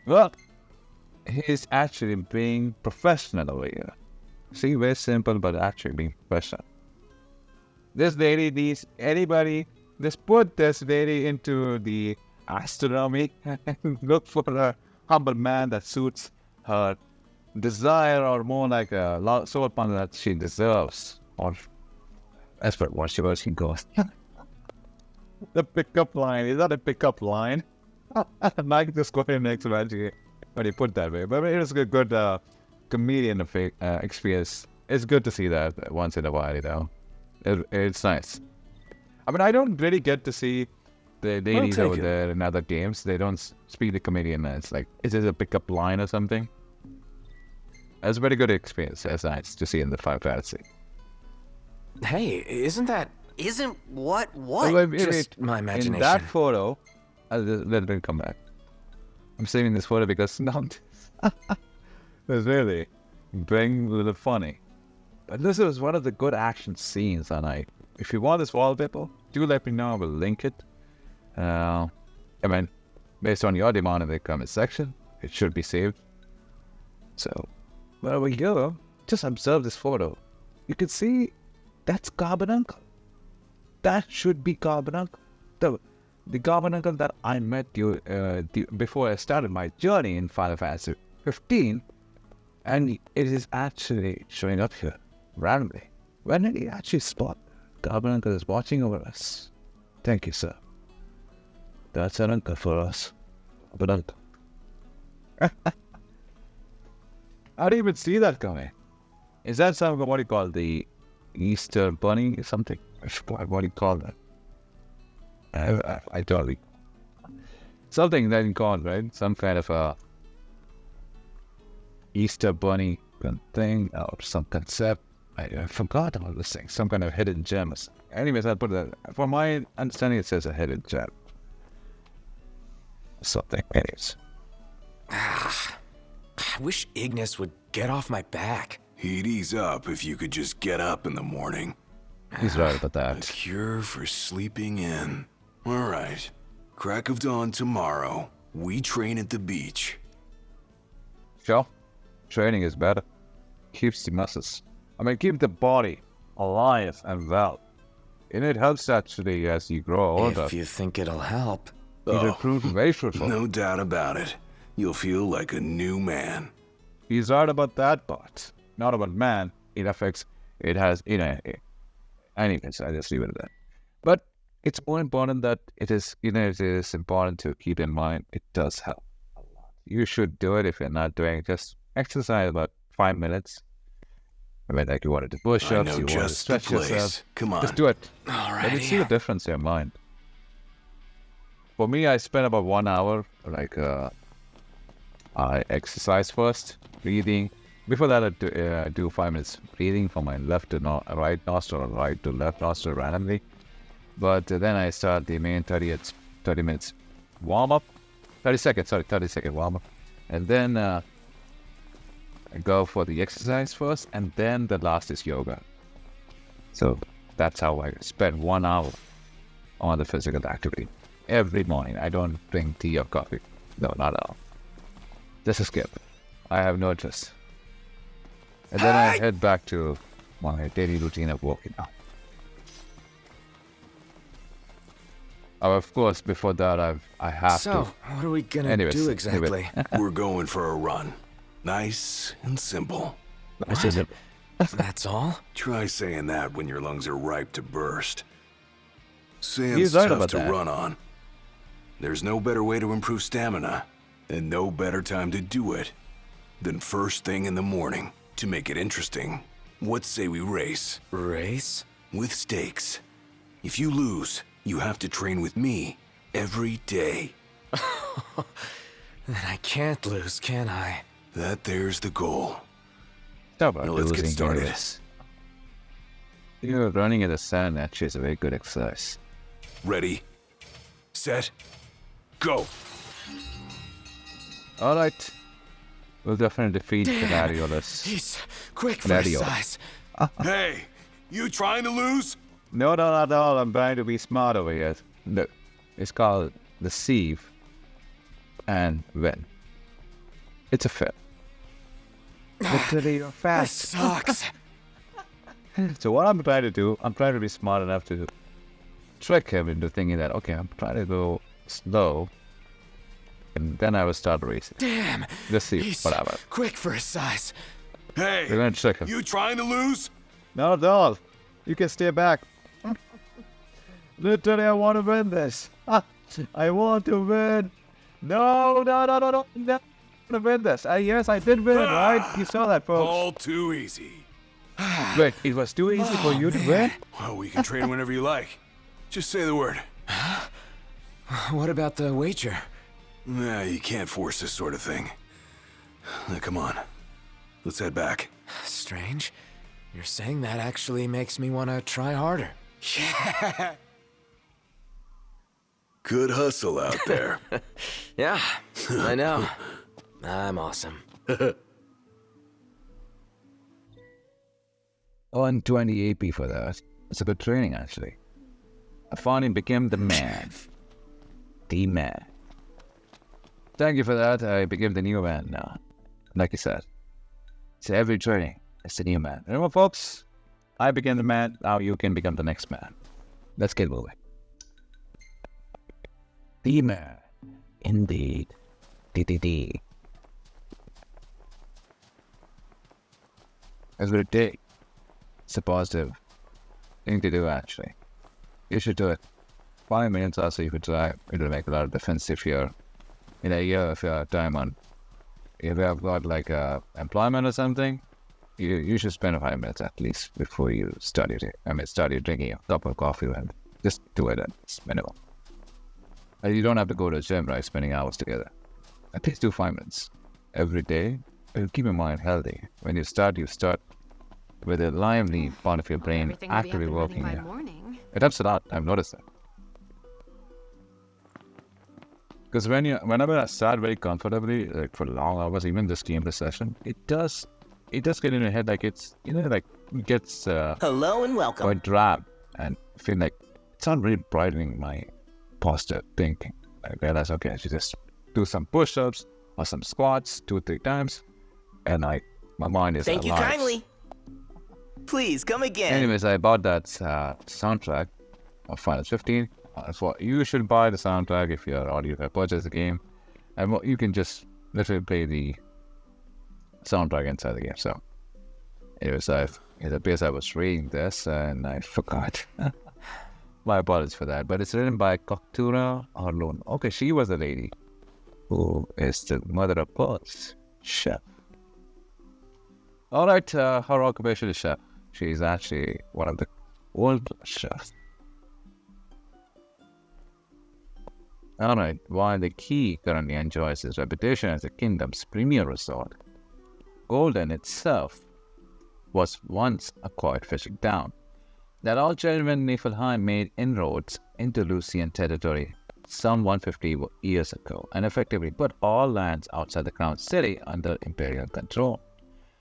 Well, he's actually being professional over here. See, very simple, but actually being professional. This lady needs anybody. Just put this lady into the astronomy and look for a humble man that suits her desire, or more like a soul partner that she deserves, or as for what she goes. The pickup line, is that a pickup line? I like the Square Enix when you put that way, but it is a good comedian experience. It's good to see that once in a while, you know. It's nice. I mean, I don't really get to see the ladies over there in other games. They don't speak the comedian. It's like, is it a pickup line or something? It's a very good experience. It's nice to see in the Final Fantasy. Hey, isn't what? Well, Just my imagination. In that photo, let me come back. I'm saving this photo because it's really being a little funny. But this was one of the good action scenes, and if you want this wallpaper, do let me know. I will link it. I mean, based on your demand in the comment section, it should be saved. So, where we go, just observe this photo. You can see that's Carbonuncle. That should be Carbonuncle. The Carbonuncle that I met before I started my journey in Final Fantasy 15, and it is actually showing up here randomly. When did he actually spot? Carbonuncle is watching over us. Thank you, sir. That's an uncle for us. Carbonuncle. I didn't even see that coming. Is that something, what do you call the Easter Bunny or something? I forgot what do you call that. I totally. Something that you call, right? Some kind of a Easter Bunny thing or some concept. I forgot all this thing. Some kind of hidden gem or something. Anyways, I'll put that. For my understanding, it says a hidden gem. Something. Anyways. I wish Ignis would get off my back. He'd ease up if you could just get up in the morning. He's right about that. A cure for sleeping in. All right. Crack of dawn tomorrow. We train at the beach. Sure. Training is better. Keeps the muscles. I mean, keep the body alive and well. And it helps actually as you grow older. If you think it'll help. It'll prove very fruitful. No doubt about it. You'll feel like a new man. He's right about that part. Not about man. It affects, it has, anyways, I just leave it at that. But it's more important that it is important to keep in mind it does help a lot. You should do it if you're not doing it. Just exercise about 5 minutes. I mean, like you want to do push-ups, you want to stretch yourself. Come on. Just do it. All right. Let me see the difference in your mind. For me, I spend about 1 hour, I exercise first, breathing. Before that, I do 5 minutes breathing from my left to right nostril or right to left nostril randomly. But then I start the main 30 minutes warm-up. 30 second warm-up. And then I go for the exercise first, and then the last is yoga. So that's how I spend 1 hour on the physical activity. Every morning. I don't drink tea or coffee. No, not at all. Just a skip. I have no interest. And then I head back to my daily routine of working out. Of course, before that, I have to. So, what are we gonna do exactly? We're going for a run. Nice and simple. That's all? Try saying that when your lungs are ripe to burst. Sand's He's right tough about to that. run on. There's no better way to improve stamina, and no better time to do it than first thing in the morning. To make it interesting, what say we race? Race? With stakes. If you lose, you have to train with me every day. Then I can't lose, can I? There's the goal. Now let's get started. Running in the sand actually is a very good exercise. Ready, set, go. All right. We'll definitely defeat Gladio. He's quick for his size. Hey, you trying to lose? No, not at all. I'm trying to be smart over here. Look, it's called deceive and win. It's a fit. Literally, you're fast. This sucks. So what I'm trying to do, I'm trying to be smart enough to trick him into thinking that, okay, I'm trying to go slow, and then I will start racing. Damn! Let's see He's what happens. quick for his size. Hey, We're gonna trick him. you trying to lose? Not at all. You can stay back. Literally, I want to win this. I want to win. No. I want to win this. Yes, I did win, right? You saw that, folks. All too easy. Wait, it was too easy for you to win? Well, we can train whenever you like. Just say the word. What about the wager? Nah, you can't force this sort of thing. Now, come on. Let's head back. Strange. You're saying that actually makes me want to try harder. Yeah. Good hustle out there. Yeah, I know. I'm awesome. 120 AP for that. It's a good training, actually. I finally became the man. The man. Thank you for that. I became the new man now. Like you said. So every training, it's the new man. Remember, folks? I became the man. Now you can become the next man. Let's get moving. The man. Indeed. D. It's a good day. It's a positive thing to do, actually. You should do it. 5 minutes or so you could try. It'll make a lot of difference if you're in a year of your time on. If you have got like employment or something, you should spend 5 minutes at least before you start drinking a cup of coffee, and just do it at minimum. And you don't have to go to the gym, right? Spending hours together. At least do 5 minutes every day. It'll keep your mind healthy. When you start with a lively part of your brain actively working. It helps a lot. I've noticed that. Because whenever I start very comfortably, like for long hours, even this gameplay session, it does get in your head like it's, like it gets hello and welcome. Quite drab, and I feel like it's not really brightening my positive thinking. I realize, okay, I should just do some push-ups or some squats 2-3 times, and my mind is Thank alive. you kindly. Please come again. Anyways, I bought that soundtrack of Final 15. You should buy the soundtrack if you're already purchased the game, and you can just literally play the soundtrack inside the game. So, anyways, it appears I was reading this and I forgot. My apologies for that. But it's written by Coctura or Lone. Okay, she was the lady who is the mother of pearls, chef. All right, her occupation is chef. She's actually one of the world-class chefs. Alright, while the Quay currently enjoys its reputation as the kingdom's premier resort, Galdin itself was once a quiet fishing town. That all genuine Niflheim made inroads into Lucian territory some 150 years ago and effectively put all lands outside the crown city under imperial control.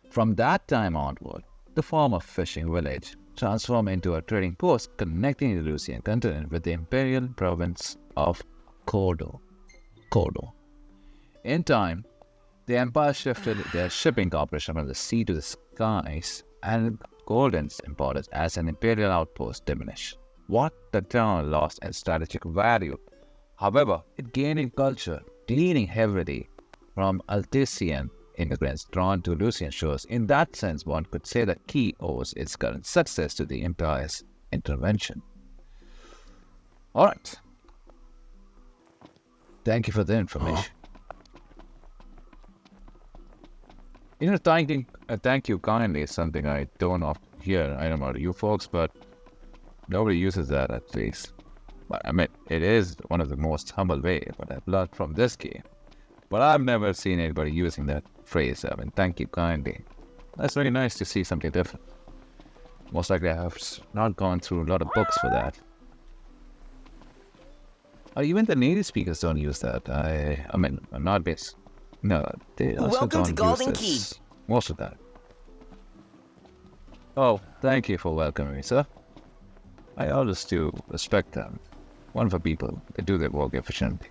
From that time onward, the former fishing village transformed into a trading post connecting the Lucian continent with the imperial province of Cordo. In time, the empire shifted their shipping operation from the sea to the skies, and Galdin's importance as an imperial outpost diminished. What the town lost in strategic value, however, it gained in culture, gleaning heavily from Altician immigrants drawn to Lucian shores. In that sense, one could say that Quay owes its current success to the empire's intervention. Alright. Thank you for the information. Thank you kindly is something I don't often hear. I don't know about you folks, but nobody uses that at least. But I mean, it is one of the most humble ways, but I've learned from this game. But I've never seen anybody using that phrase. I mean, thank you kindly. That's really nice to see something different. Most likely I have not gone through a lot of books for that. Or even the native speakers don't use that. I mean, not base. No, they also Welcome don't to Galdin use this. Most of that. Oh, thank you for welcoming me, sir. I always do respect them. Wonderful people. They do their work efficiently.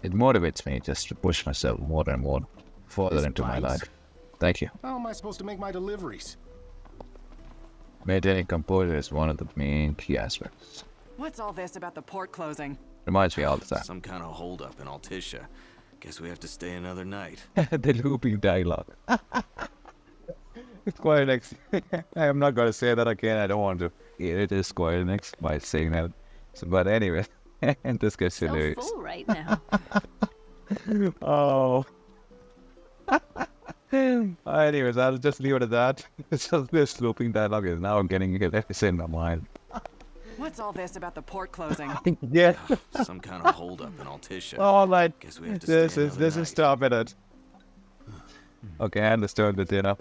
It motivates me just to push myself more and more further into my life. Thank you. How am I supposed to make my deliveries? Maintaining composure is one of the main key aspects. What's all this about the port closing? Reminds me all the time. Some kind of holdup in Altissia. Guess we have to stay another night. The looping dialogue. Square Enix. I am not going to say that again. I don't want to irritate Square Enix by saying that. So, but anyway, and this gets hilarious. So full right now. Oh. Anyways, I'll just leave it at that. It's just this looping dialogue is now getting hilarious in my mind. What's all this about the port closing? Yeah. Some kind of holdup in Altissia. Oh, like Guess we have to this stay is another night. stop it. Okay, I understood the dinner.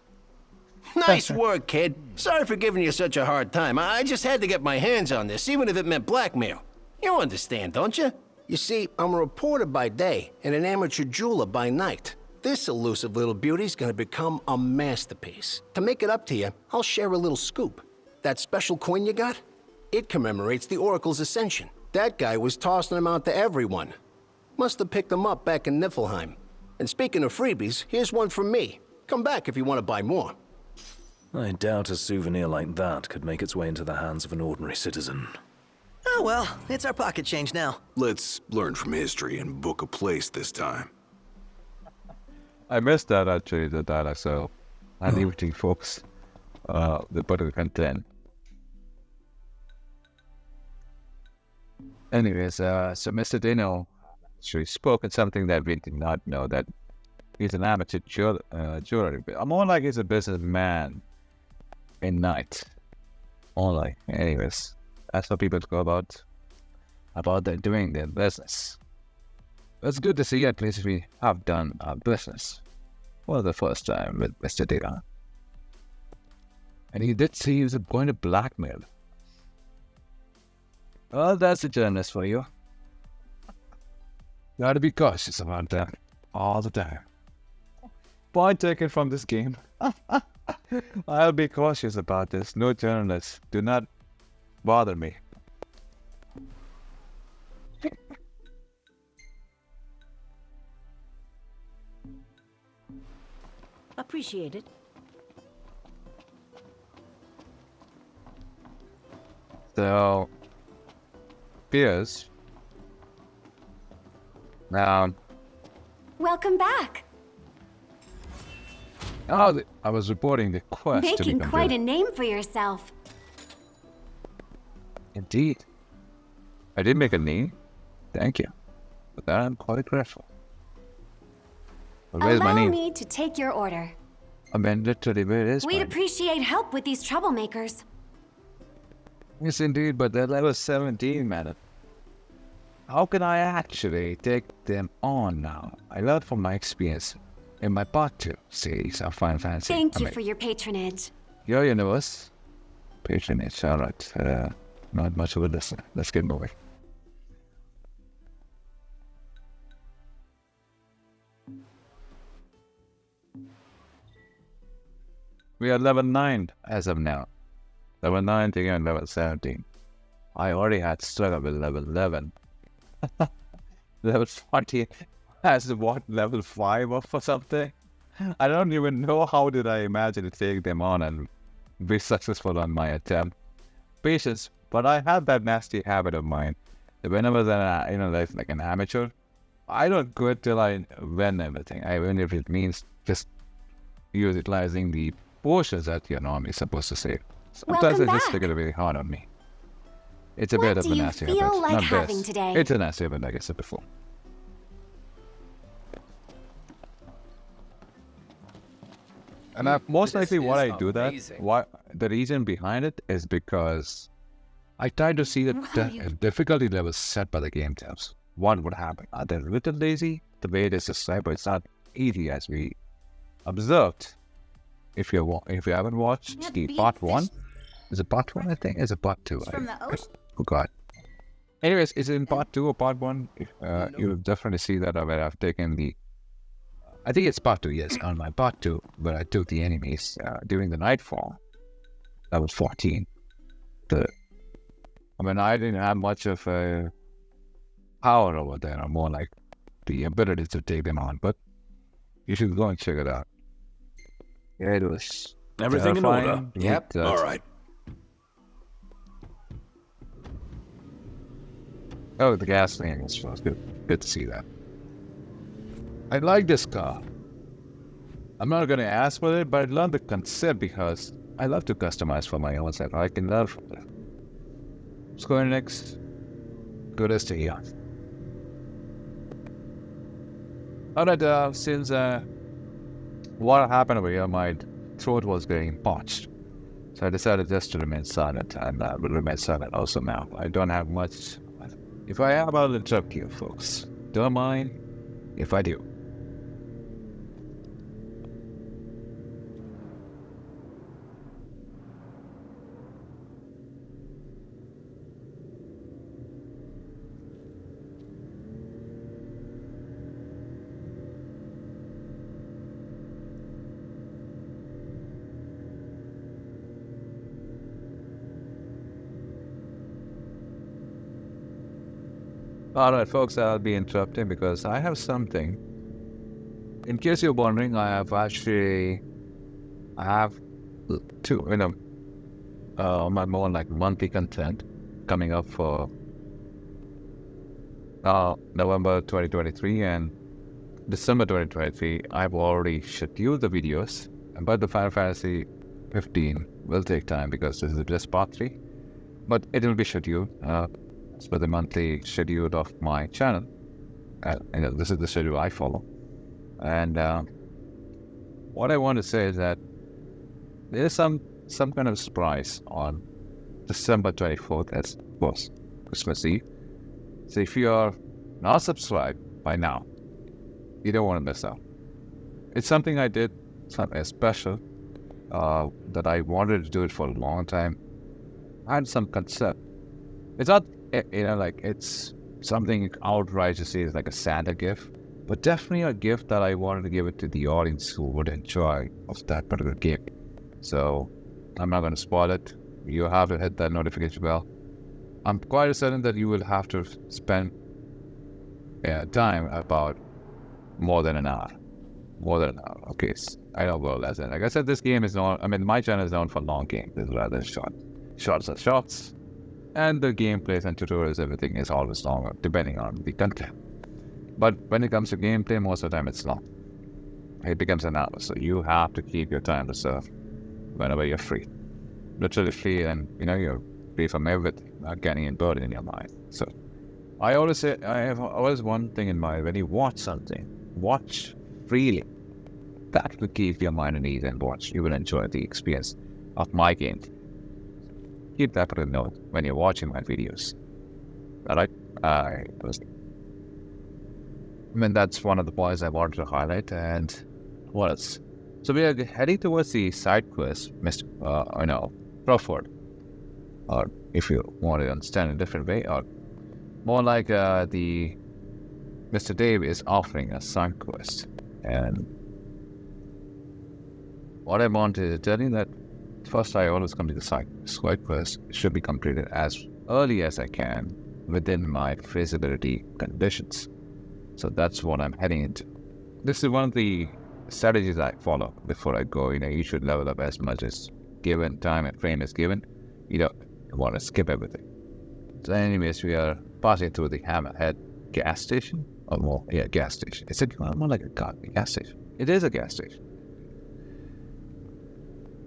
Nice work, kid. Sorry for giving you such a hard time. I just had to get my hands on this, even if it meant blackmail. You understand, don't you? You see, I'm a reporter by day and an amateur jeweler by night. This elusive little beauty's gonna become a masterpiece. To make it up to you, I'll share a little scoop. That special coin you got? It commemorates the Oracle's ascension. That guy was tossing them out to everyone. Must have picked them up back in Niflheim. And speaking of freebies, here's one from me. Come back if you want to buy more. I doubt a souvenir like that could make its way into the hands of an ordinary citizen. Oh well, it's our pocket change now. Let's learn from history and book a place this time. I missed that actually, the dialogue, so I leave it to you folks. The particular content. Anyways, so Mr. Dino actually spoke on something that we did not know, that he's an amateur jeweler. More like he's a businessman in night. Only. Anyways, that's how people go about their doing their business. It's good to see at least we have done our business for the first time with Mr. Dino. And he did say he was going to blackmail. Well, that's a journalist for you. Gotta be cautious about that all the time. Point taken from this game. I'll be cautious about this. No journalists. Do not bother me. Appreciate it. So, Piers. Now. Welcome back. Oh, I was reporting the quest. Making quite a name for yourself. Indeed. I did make a name. Thank you. For that, I'm quite grateful. But where's my Allow name? me to take your order. I mean, literally, where is We'd my appreciate help with these troublemakers. Yes, indeed, but they're level 17, madam. How can I actually take them on now? I learned from my experience in my part 2 series of Final Fantasy. Thank you for your patronage. Your universe. Patronage, alright. Not much of a listener. Let's get moving. We are level 9 as of now. Level 9 taking level 17. I already had struggled with level 11. Level 14 has what, level 5 or something? I don't even know how did I imagine to take them on and be successful on my attempt. Patience, but I have that nasty habit of mine. Whenever like an amateur, I don't quit till I win everything. Even if it means just utilizing the potions that you're normally supposed to save. Sometimes Welcome I just back. take it really hard on me. It's a What bit of do a you nasty feel habit. like Not having best. today? It's a nasty habit, like I said before. And most likely what I do that, the reason behind it is because I try to see the difficulty levels set by the game devs. What would happen? Are they a little lazy? The way it is described, but it's not easy as we observed. If you haven't watched the part 1, is it part 1? I think is it part 2? From the ocean. Oh God. Anyways, is it in part 2 or part 1? You'll definitely see that where I've taken the. I think it's part 2. Yes, on my part 2, where I took the enemies during the Nightfall. That was 14. I didn't have much of a power over there, or more like the ability to take them on. But you should go and check it out. Yeah, it was Everything in order? terrifying. Yep. All right. Oh, the gasoline was good. Good to see that. I like this car. I'm not going to ask for it, but I love the concept because I love to customize for my own set. I can learn from it. Let's go next. Good as to here. Alright, since what happened over here, my throat was getting parched. So I decided just to remain silent, and I will remain silent also now. I don't have much. If I have, I'll interrupt you, folks. Don't mind if I do. Alright folks, I'll be interrupting because I have something. In case you're wondering, I have two, my more like monthly content coming up for November 2023 and December 2023. I've already scheduled the videos, but the Final Fantasy 15 will take time because this is just part 3. But it will be scheduled. For the monthly schedule of my channel. This is the schedule I follow. And what I want to say is that there is some kind of surprise on December 24th, as of course, Christmas Eve. So if you are not subscribed by now, you don't want to miss out. It's something I did, something special, that I wanted to do it for a long time. I had some concept. It's not it's something outright to say is like a Santa gift, but definitely a gift that I wanted to give it to the audience who would enjoy of that particular game. So I'm not going to spoil it. You have to hit that notification bell. I'm quite certain that you will have to spend time about more than an hour. Okay, I know about less than. Like I said, this game is not. My channel is known for long games. It's rather short. Shorts are shorts. And the gameplays and tutorials, everything is always longer, depending on the content. But when it comes to gameplay, most of the time it's long. It becomes an hour, so you have to keep your time to serve whenever you're free. Literally free, and you're free from everything, not getting a burden in your mind. So I always say, I have always one thing in mind: when you watch something, watch freely. That will keep your mind at ease and watch. You will enjoy the experience of my game. Keep that in note when you're watching my videos. Alright? That's one of the points I wanted to highlight. And what else? So we are heading towards the side quest, Crawford. Or if you want to understand in a different way, or more like the Mr. Dave is offering a side quest. And what I want to tell you that first, I always come to the side quest. It should be completed as early as I can within my feasibility conditions. So that's what I'm heading into. This is one of the strategies I follow before I go. You should level up as much as given time and frame is given. You don't want to skip everything. So anyways, we are passing through the Hammerhead gas station. Or more, gas station. It's more like a gas station. It is a gas station.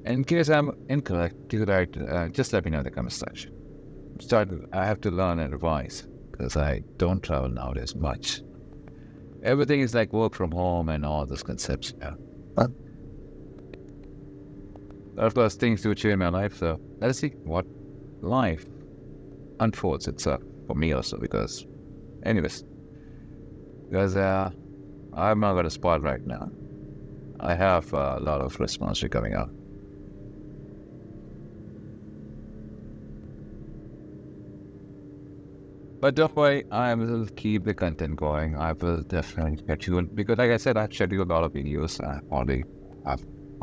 In case I'm incorrect, just let me know in the comment section. I have to learn and revise because I don't travel nowadays much. Everything is like work from home and all those concepts. But of course, things do change in my life. So let's see what life unfolds itself for me also. Because I'm not going to spoil right now. I have a lot of responsibility coming up. But don't worry, I will keep the content going. I will definitely schedule, because like I said, I've scheduled a lot of videos. I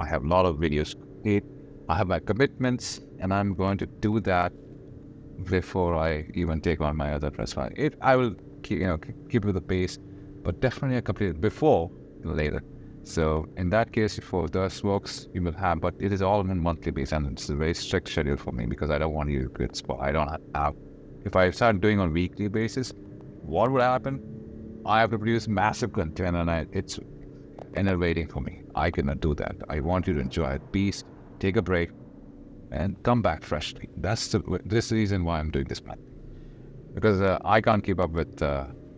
have a lot of videos to I have my commitments, and I'm going to do that before I even take on my other press file. I will keep with the pace, but definitely I complete it before later. So in that case, if this works, you will have, but it is all on a monthly basis, and it's a very strict schedule for me because I don't want you to get spot. I don't have. If I start doing on weekly basis, what would happen? I have to produce massive content, and it's enervating for me. I cannot do that. I want you to enjoy it. Peace, take a break, and come back freshly. This is the reason why I'm doing this plan. Because I can't keep up with.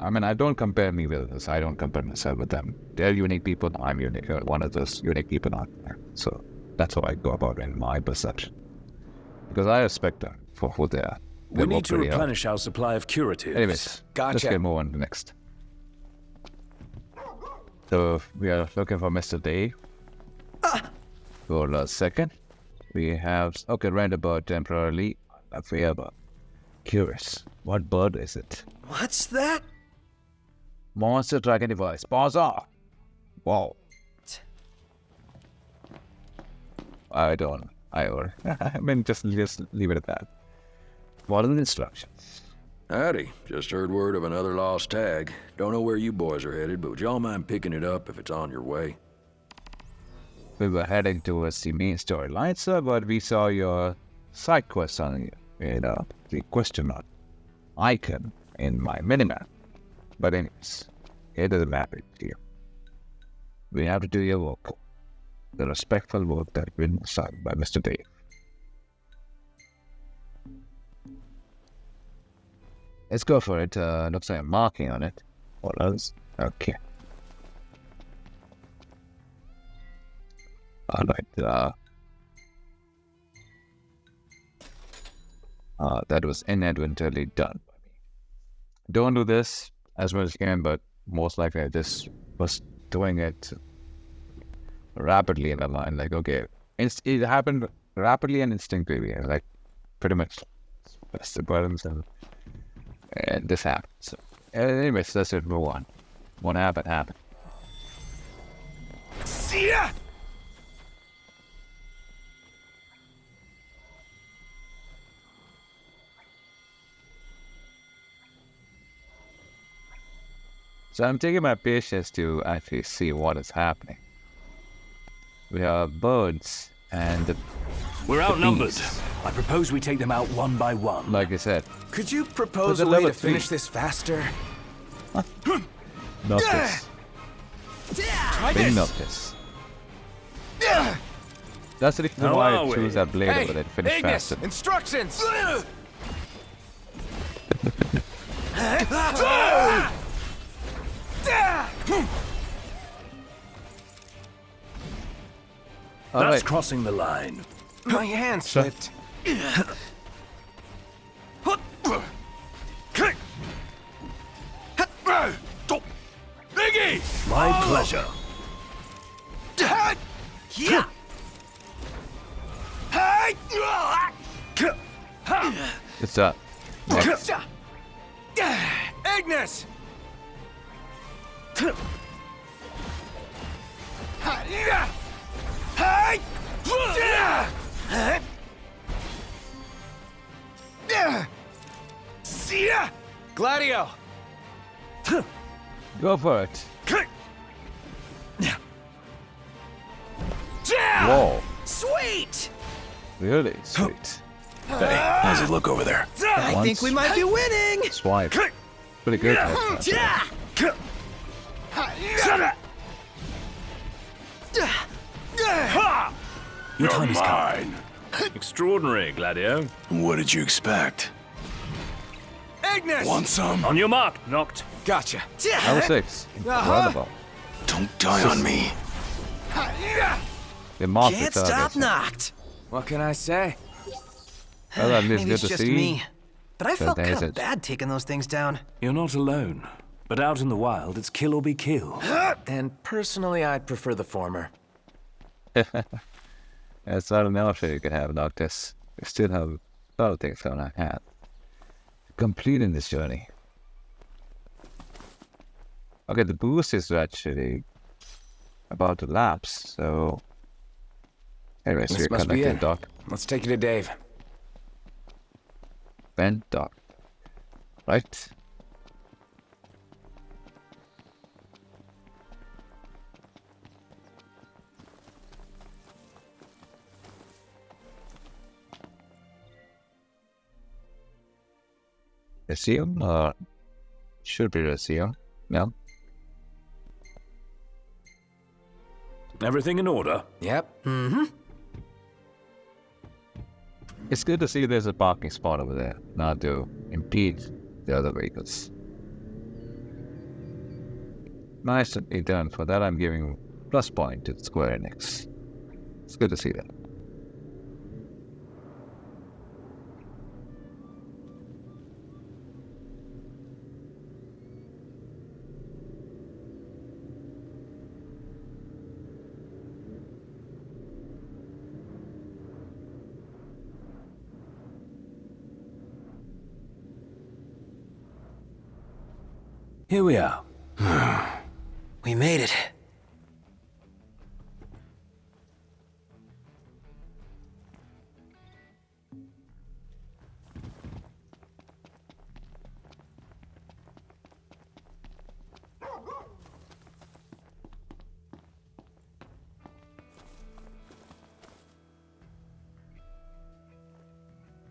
I don't compare me with others. I don't compare myself with them. They're unique people. I'm unique. One of those unique people out there. So that's how I go about it in my perception. Because I respect them for who they are. We need to replenish our supply of curatives. Anyways, let's get more on the next. So we are looking for Mr. Dave. For a second, we have rent a bird temporarily. We have curious. What bird is it? What's that? Monster tracking device. Pause off. Wow. Just leave it at that. What are the instructions? Howdy. Just heard word of another lost tag. Don't know where you boys are headed, but would y'all mind picking it up if it's on your way? We were heading towards the main storyline, sir, but we saw your side quest on the question mark icon in my minimap. But anyways, here to the map here. We have to do your work. The respectful work that been assigned by Mr. Dave. Let's go for it. Looks like a marking on it. What else? Okay. Alright, that was inadvertently done by me. Don't do this as much as you can, but most likely I just was doing it rapidly in my mind. Like, okay, it happened rapidly and instinctively. Like, pretty much press the buttons and this happened. So, anyways, let's just move on. What happened. See ya! So I'm taking my patience to actually see what is happening. We have birds and we're outnumbered. I propose we take them out one by one. Like I said. Could you propose a way to finish this faster? Noctis. Big Noctis. That's the reason why I choose that blade over that finish faster. Instructions! That's crossing the line. My hand slipped. My pleasure. It's up. Ignis! Gladio! Go for it. Whoa. Sweet! Really sweet. Hey, how's it look over there? I think we might be winning! Swipe. Pretty good. Your time is mine. Extraordinary, Gladio. What did you expect? Ignis! Want some? On your mark, knocked. Gotcha. I was 6. Incredible. Don't die on me. They marked Can't stop knocked. What can I say? Well, at least Maybe it's good to just see. me, but I felt kind of it. bad taking those things down. You're not alone. But out in the wild, it's kill or be killed. And personally, I'd prefer the former. It's not enough that you can have Noctis. We still have a lot of things on our hand. Completing this journey. Okay, the boost is actually about to lapse, so... Anyways, This we're must be connected, it. Doc. Let's take you to Dave. Ben, Doc. Right? Assume or should be assume. No. Everything in order? Yep. Mm-hmm. It's good to see there's a parking spot over there, not to impede the other vehicles. Nicely done. For that, I'm giving plus point to Square Enix. It's good to see that. Here we are. We made it.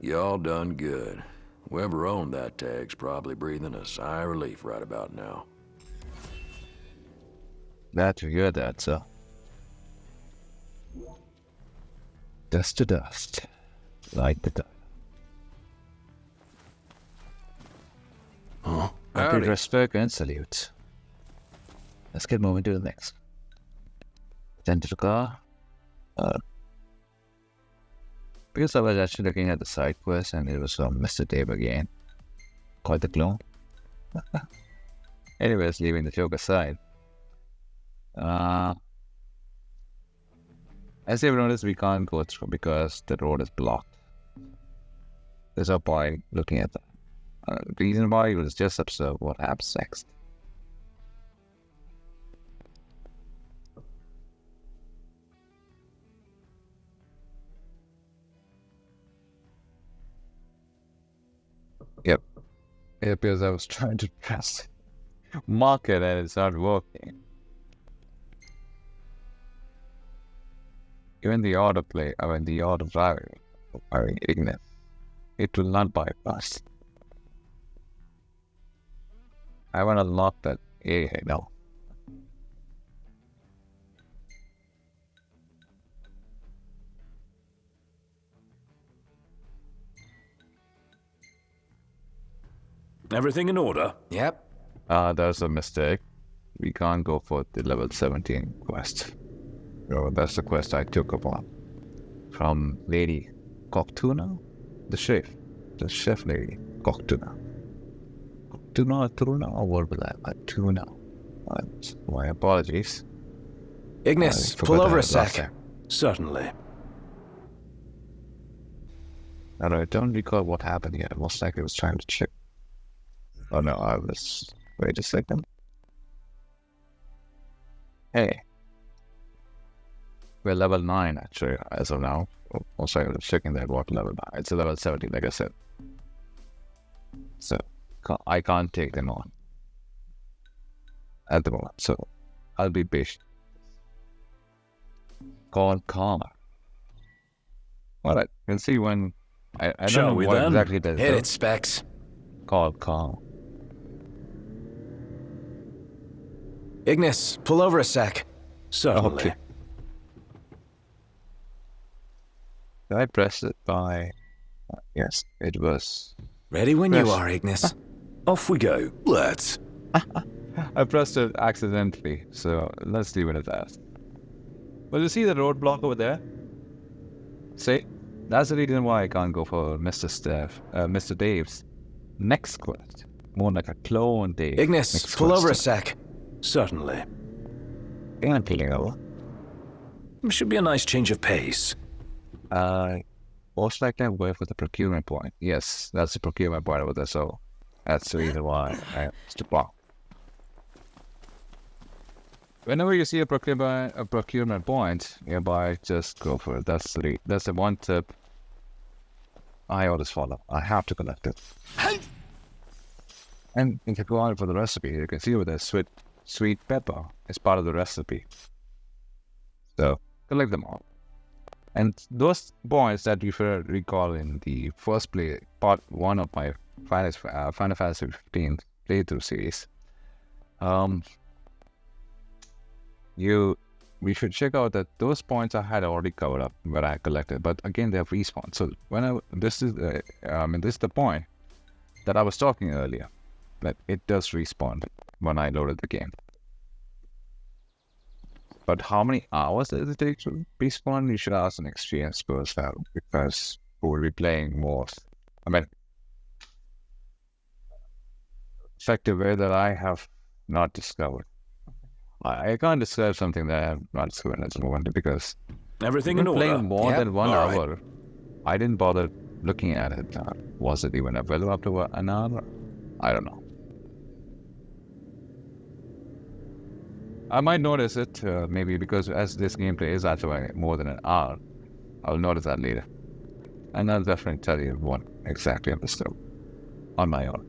Y'all done good. Whoever owned that tag's probably breathing a sigh of relief right about now. Glad to hear that, sir. Dust to dust. Light the dust. Huh? Complete respect and salute. Let's get moving to the next. Enter the car. Because I was actually looking at the side quest and it was from Mr. Dave again. Quite the clone. Anyways, leaving the joke aside. As you've noticed, we can't go through because the road is blocked. There's no point looking at that. The reason why was just observe what happens next. Yep. It appears I was trying to press market and it's not working. Even the auto play, the auto driving, Ignis, it will not bypass. I want to lock that AA now. Everything in order? Yep. There's a mistake. We can't go for the level 17 quest. So that's the quest I took upon. From Lady Coctura? The chef lady, Coctura. Tuna, or what was that? Tuna. My apologies. Ignis, pull over a sec. Certainly. I don't recall what happened here. Most likely I was trying to check. Oh no, I was... Wait a second. Hey. We're level 9 actually, as of now. Most likely I was checking that what level 9. It's a level 17, like I said. So, I can't take them on. At the moment, so I'll be patient. Call Karma. Alright, we'll see when... I don't know what exactly it is. Hit it, Specs. Call Karma. Ignis, pull over a sec. Certainly. Okay. Did I press it by... yes, it was... Ready when you are, Ignis. Off we go. Let's. I pressed it accidentally, so let's leave it at that. Well, you see the roadblock over there? See? That's the reason why I can't go for Mr. Dave's next quest. More like a clone Dave. Ignis, pull over a sec. Certainly. I'm pulling over. Should be a nice change of pace. Most likely I'm going for the procurement point. Yes, that's the procurement point over there, so that's the reason why I have to block. Whenever you see a procurement point nearby, just go for it. That's the one tip I always follow. I have to collect it. And if you go on for the recipe, you can see over there sweet pepper is part of the recipe. So collect them all. And those points that you recall in the first play, part 1 of my Final Fantasy 15 playthrough series. We should check out that those points I had already covered up where I collected, but again they have respawned. So this is the point that I was talking earlier, that it does respawn when I loaded the game. But how many hours does it take to respawn? You should ask an experienced person, because who will be playing more. Effective way that I have not discovered. I can't describe something that I have not discovered at the moment, because everything in order. Playing more than 1 hour, I didn't bother looking at it. Was it even available up to an hour? I don't know. I might notice it, maybe because as this gameplay is actually more than an hour, I'll notice that later. And I'll definitely tell you what exactly I'm discovered on my own.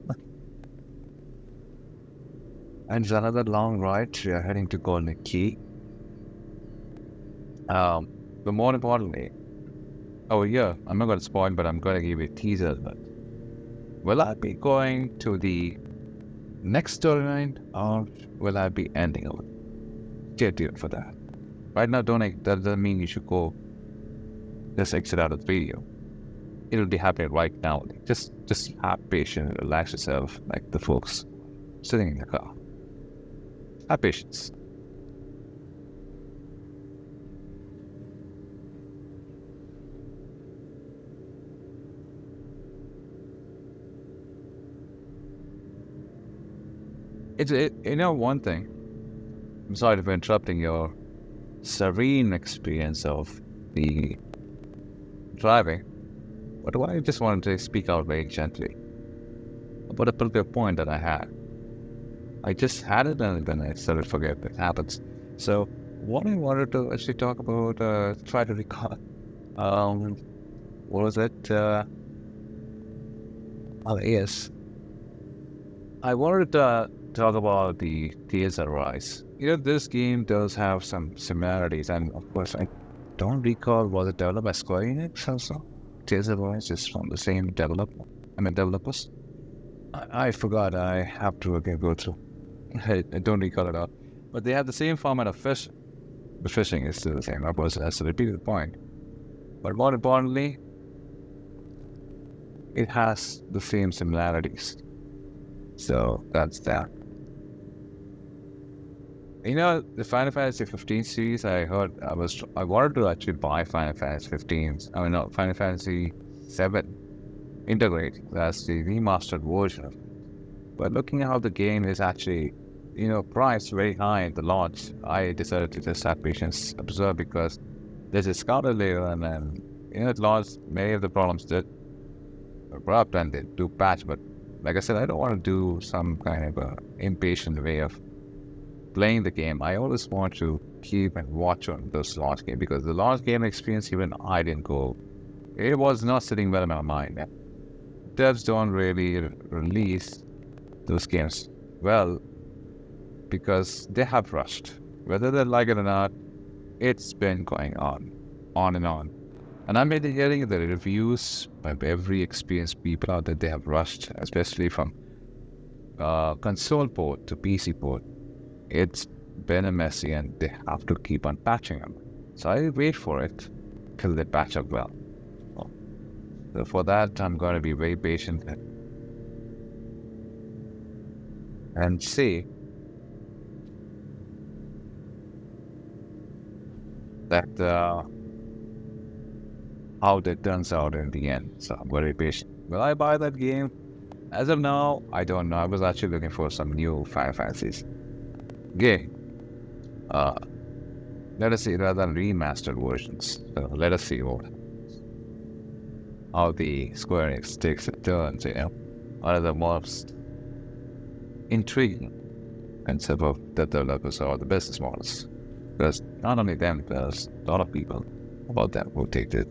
And it's another long ride. We are heading to Galdin Quay. But more importantly, I'm not going to spoil, but I'm going to give you a teaser. But will I be going to the next storyline, or will I be ending it? Stay tuned for that. Right now, that doesn't mean you should go just exit out of the video. It'll be happening right now. Just have patience, relax yourself, like the folks sitting in the car. Have patience. One thing. I'm sorry for interrupting your serene experience of the driving, but I just wanted to speak out very gently about a particular point that I had. I just had it and then I started to forget. It happens. So what I wanted to actually talk about, try to recall, what was it? Yes. I wanted to talk about the Tales of Rise. This game does have some similarities, and of course I don't recall, was it developed by Square Enix also? Tales of Rise is from the same developers. I forgot, I have to again go through. I don't recall it all. But they have the same format of fishing. The fishing is still the same. Of course, that's a repeated point. But more importantly, it has the same similarities. So that's that. The Final Fantasy 15 series, I wanted to actually buy Final Fantasy 15. Final Fantasy 7 Integrate. That's the remastered version of it. But looking at how the game is actually, priced very high at the launch, I decided to just have patience, observe, because there's a scouted layer, and then, at launch, many of the problems did erupt and they do patch. But like I said, I don't want to do some kind of impatient way of playing the game. I always want to keep and watch on those launch game, because the launch game experience, even I didn't go, it was not sitting well in my mind. Devs don't really release those games well because they have rushed. Whether they like it or not, it's been going on and on. And I'm hearing the reviews by every experienced people out there, they have rushed, especially from console port to PC port. It's been a messy, and they have to keep on patching them. So I wait for it till they patch up well. So for that, I'm going to be very patient and see that how that turns out in the end. So I'm very patient. Will I buy that game? As of now, I don't know. I was actually looking for some new Final Fantasies game. Let us see, rather than remastered versions. So let us see how the Square Enix takes its turns, One of the most intriguing concept of the developers are the business models. Because not only them, there's a lot of people about them who take the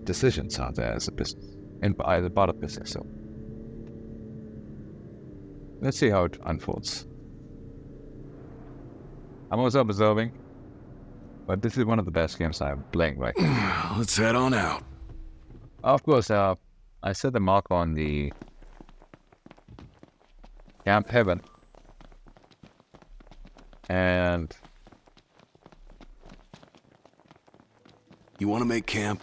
decisions out there as a business, and as a part of business. So let's see how it unfolds. I'm also observing, but this is one of the best games I'm playing right now. Let's head on out. Of course, I set the mark on the Camp Heaven. And you want to make camp?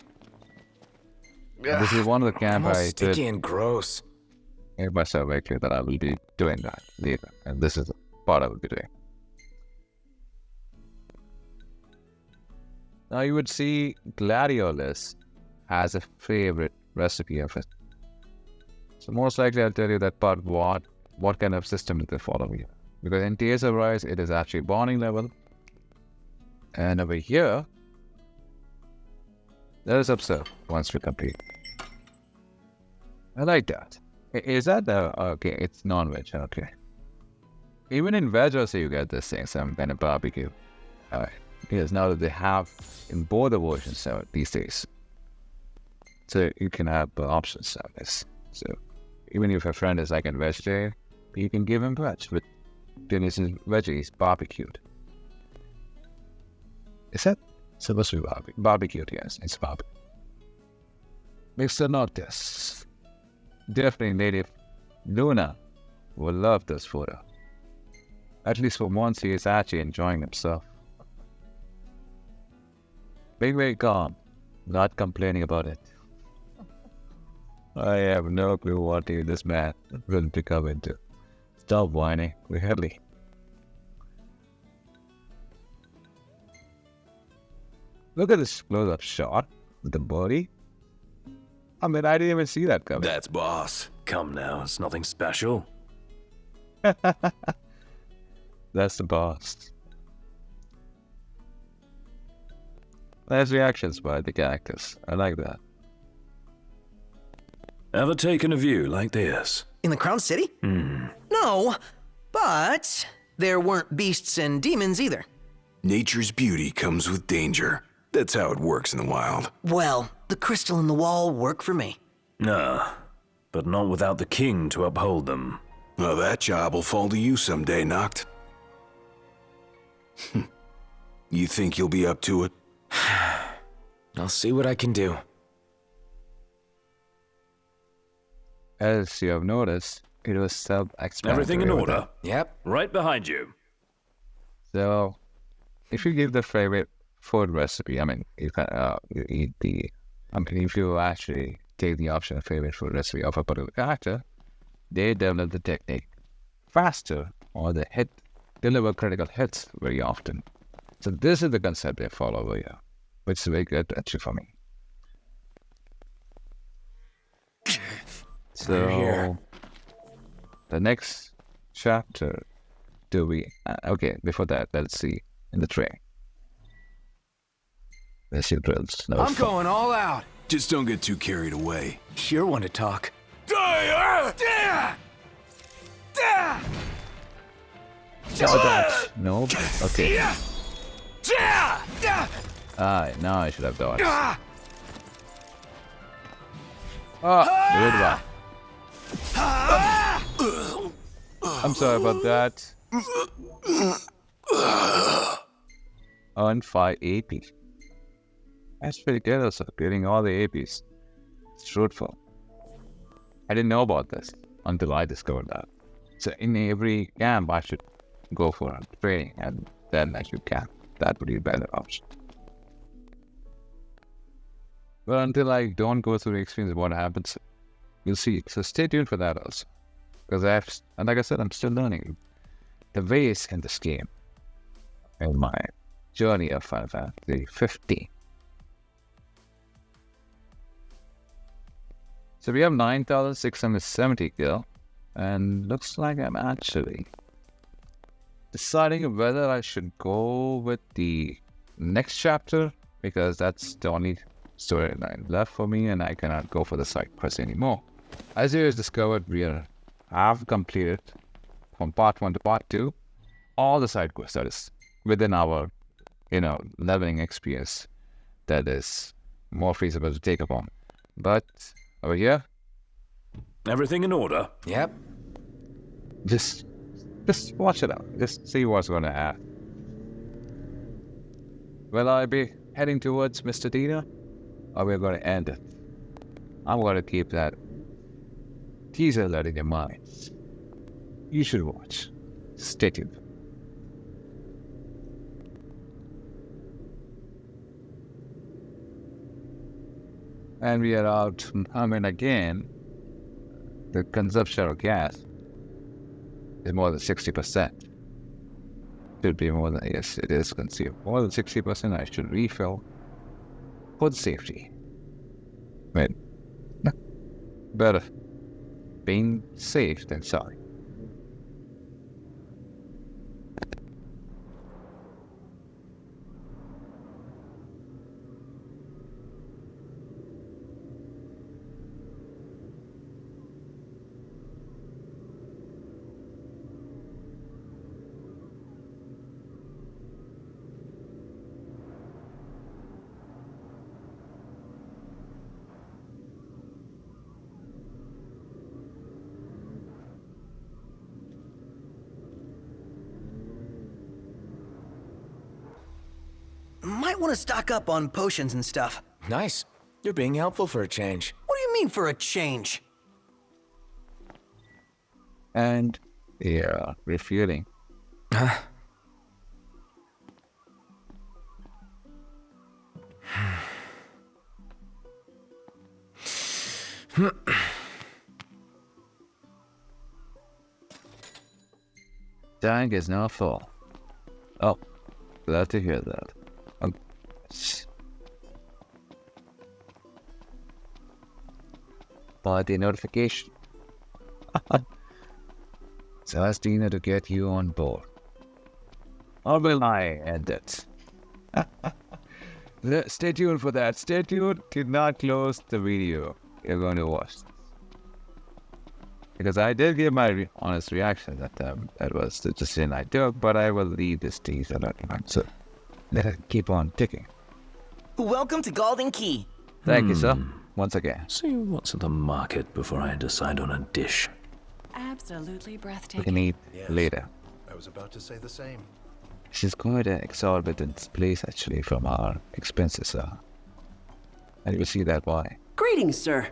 This is one of the camp I sticky did. and gross. Made myself very clear that I will be doing that later, and this is the part I will be doing. Now you would see Gladio list has a favorite recipe of it. So most likely I'll tell you that part what kind of system do they follow here. Because in Tears of Rise it is actually bonding level. And over here, there is observe once we complete. I like that. Is that the... okay, it's non-veg, okay. Even in veg also you get this thing, some kind of barbecue. Because now that they have in both the versions these days. So you can have options of this. So even if a friend is like a vegetarian, you can give him veg with delicious veggies barbecued. Is that supposed to be barbecued? Yes, it's barbecued. Mr. Noctis. Definitely native Luna will love this photo. At least for once he is actually enjoying himself. Being very calm, not complaining about it. I have no clue what this man will become into. Stop whining, really. Look at this close-up shot with the body. I mean, I didn't even see that coming. That's boss. Come now, it's nothing special. That's the boss. Nice reactions by the characters. I like that. Ever taken a view like this? In the Crown City? No, but there weren't beasts and demons either. Nature's beauty comes with danger. That's how it works in the wild. Well, the crystal in the wall work for me. Nah, but not without the king to uphold them. Well, that job will fall to you someday, Noct. You think you'll be up to it? I'll see what I can do. As you have noticed, it was self-explanatory. Everything in order? Yep. Right behind you. So, if you give the favorite food recipe, I mean, you can you eat the... I mean, if you actually take the option of favorite food recipe of a particular character, they develop the technique faster or they deliver critical hits very often. So this is the concept they follow over here, which is very good actually for me. So, the next chapter, do we... okay, before that, let's see in the tray. Let's see drills. No I'm going all out. Just don't get too carried away. You're one to talk. No? Okay. Now I should have dodged. Good one. I'm sorry about that. Earn 5 AP. That's pretty good also, getting all the APs. It's fruitful. I didn't know about this until I discovered that. So in every camp I should go for training and then I should camp. That would be a better option. But until I don't go through the experience of what happens, you'll see. So stay tuned for that also. Because and like I said, I'm still learning the ways in this game. In my journey of Final Fantasy 15. So we have 9,670 gil. And looks like I'm actually deciding whether I should go with the next chapter. Because that's the only storyline left for me and I cannot go for the side quest anymore. As you guys discovered, we have completed from part 1 to part 2 all the side quests that is within our leveling experience that is more feasible to take upon. But over here, everything in order? Yep. Just watch it out. Just see what's going to happen. Will I be heading towards Mr. Dino? Or we're going to end it? I'm going to keep that teaser alert in your minds. you should watch. Stay tuned. And we are out. I mean, again, the consumption of gas is more than 60%. Should be more than, yes, it is consumed. More than 60%, I should refill for the safety. Wait. Better being safe than sorry. Might want to stock up on potions and stuff. Nice. You're being helpful for a change. What do you mean for a change? And yeah, refueling. Huh? Tank is now full. Oh, glad to hear that. Party notification. So ask Dino to get you on board. Or will I end it? Stay tuned for that. Stay tuned. Do not close the video. You're going to watch this. Because I did give my honest reaction that that was the decision I took, but I will leave this teaser alone. So let it keep on ticking. Welcome to Galdin Quay. Thank you, sir. Once again. See what's at the market before I decide on a dish. Absolutely breathtaking. We can eat later. I was about to say the same. This is quite an exorbitant place, actually, from our expenses, sir. And you will see that why. Greetings, sir.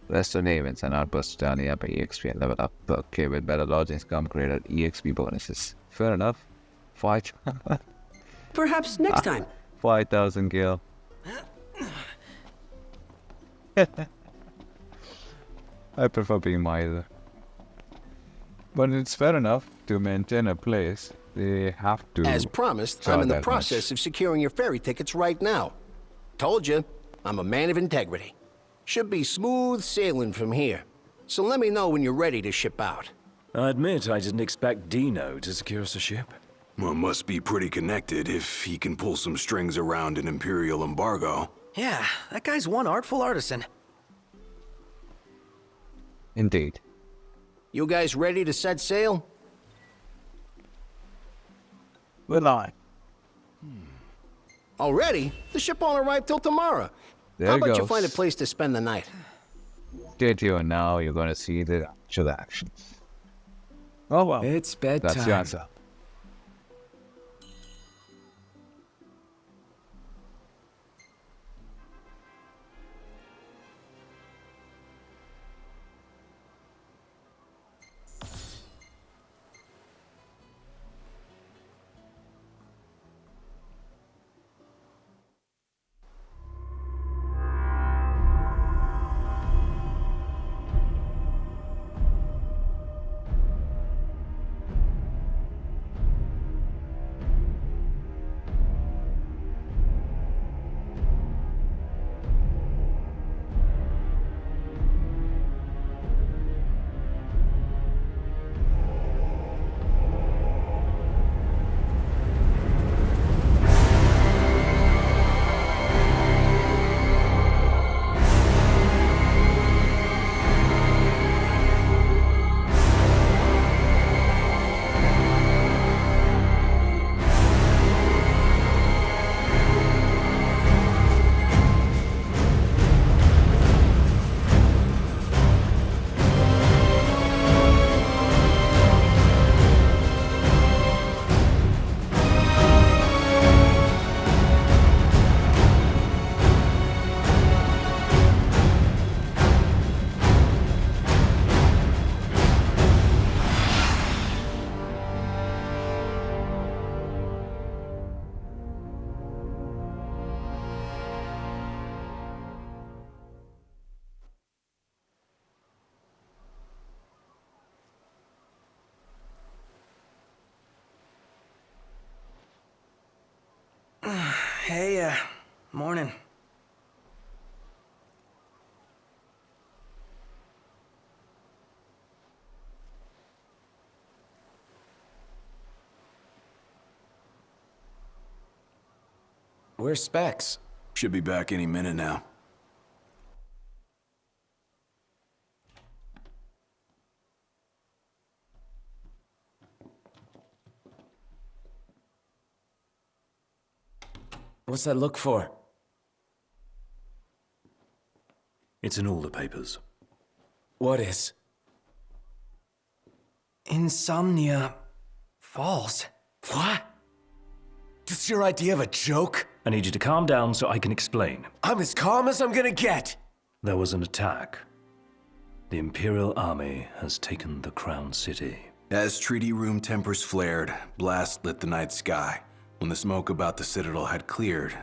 Restaurant events and outbursts down the upper EXP and level up. Okay, with better lodgings come greater EXP bonuses. Fair enough. Fight. Perhaps next time. 5,000 gil. I prefer being miser. But it's fair enough to maintain a place. They have to. As promised, I'm in the process of securing your ferry tickets right now. Told you, I'm a man of integrity. Should be smooth sailing from here. So let me know when you're ready to ship out. I admit I didn't expect Dino to secure us a ship. Well, must be pretty connected if he can pull some strings around an Imperial embargo. Yeah, that guy's one artful artisan. Indeed. You guys ready to set sail? Will I? Already? The ship won't arrive till tomorrow. There How it about you goes. find a place to spend the night? Stay tuned now. You're going to see the actual actions. Oh well. It's bedtime. That's the answer. Hey, morning. Where's Specs? Should be back any minute now. What's that look for? It's in all the papers. What is? Insomnia Falls. What? This your idea of a joke? I need you to calm down so I can explain. I'm as calm as I'm gonna get. There was an attack. The Imperial Army has taken the Crown City. As treaty room tempers flared, blast lit the night sky. When the smoke about the Citadel had cleared,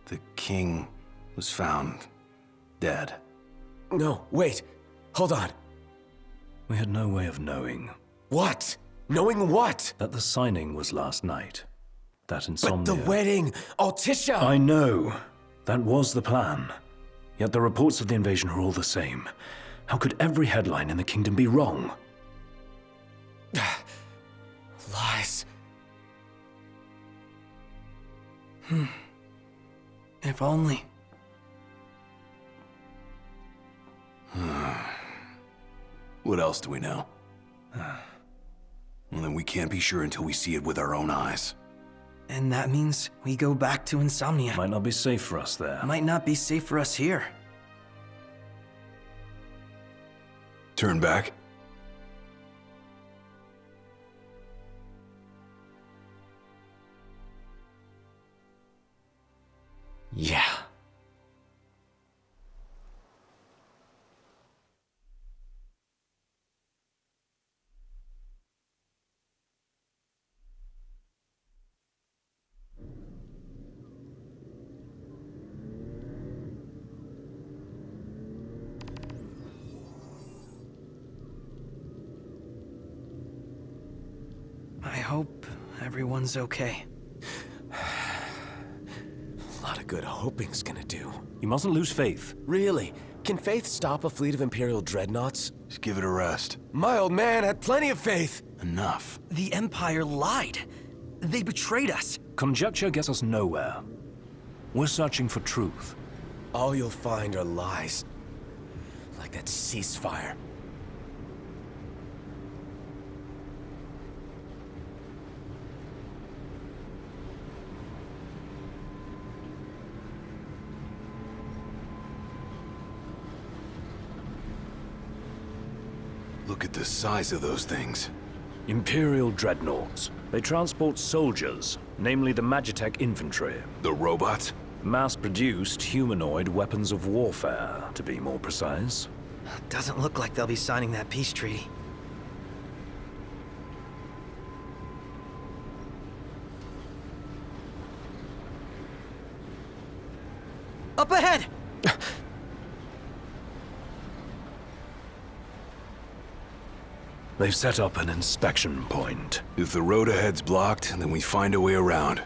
the king was found dead. No, wait. Hold on. We had no way of knowing. What? Knowing what? That the signing was last night. That Insomnia... But the wedding! Altissia! I know. That was the plan. Yet the reports of the invasion are all the same. How could every headline in the kingdom be wrong? Lies. If only. What else do we know? Well, then we can't be sure until we see it with our own eyes. And that means we go back to Insomnia. Might not be safe for us there. Might not be safe for us here. Turn back? Yeah. I hope everyone's okay. A lot of good hoping's gonna do. You mustn't lose faith. Really? Can faith stop a fleet of Imperial dreadnoughts? Just give it a rest. My old man had plenty of faith. Enough. The Empire lied. They betrayed us. Conjecture gets us nowhere. We're searching for truth. All you'll find are lies. Like that ceasefire. Look at the size of those things. Imperial dreadnoughts. They transport soldiers, namely the Magitech infantry. The robots? Mass-produced humanoid weapons of warfare, to be more precise. Doesn't look like they'll be signing that peace treaty. Up ahead! They've set up an inspection point. If the road ahead's blocked, then we find a way around.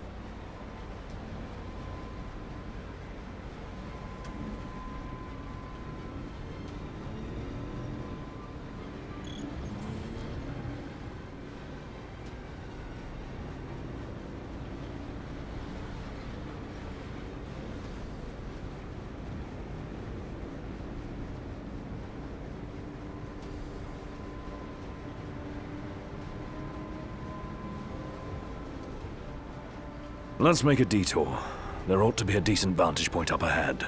Let's make a detour. There ought to be a decent vantage point up ahead.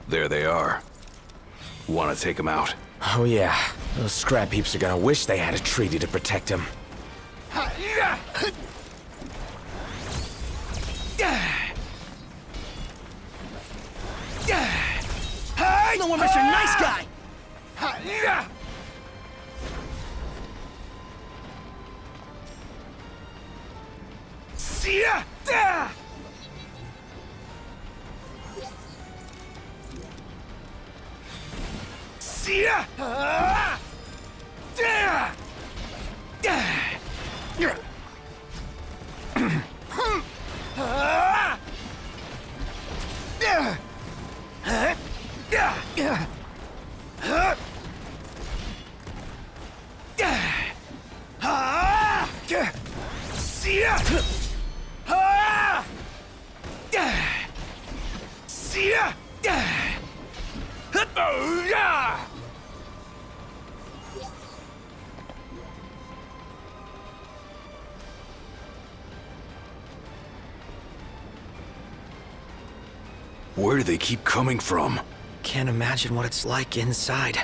There they are. Want to take them out? Oh yeah, those scrap heaps are gonna wish they had a treaty to protect them. No one, Mr. Nice Guy! Where do they keep coming from? Can't imagine what it's like inside.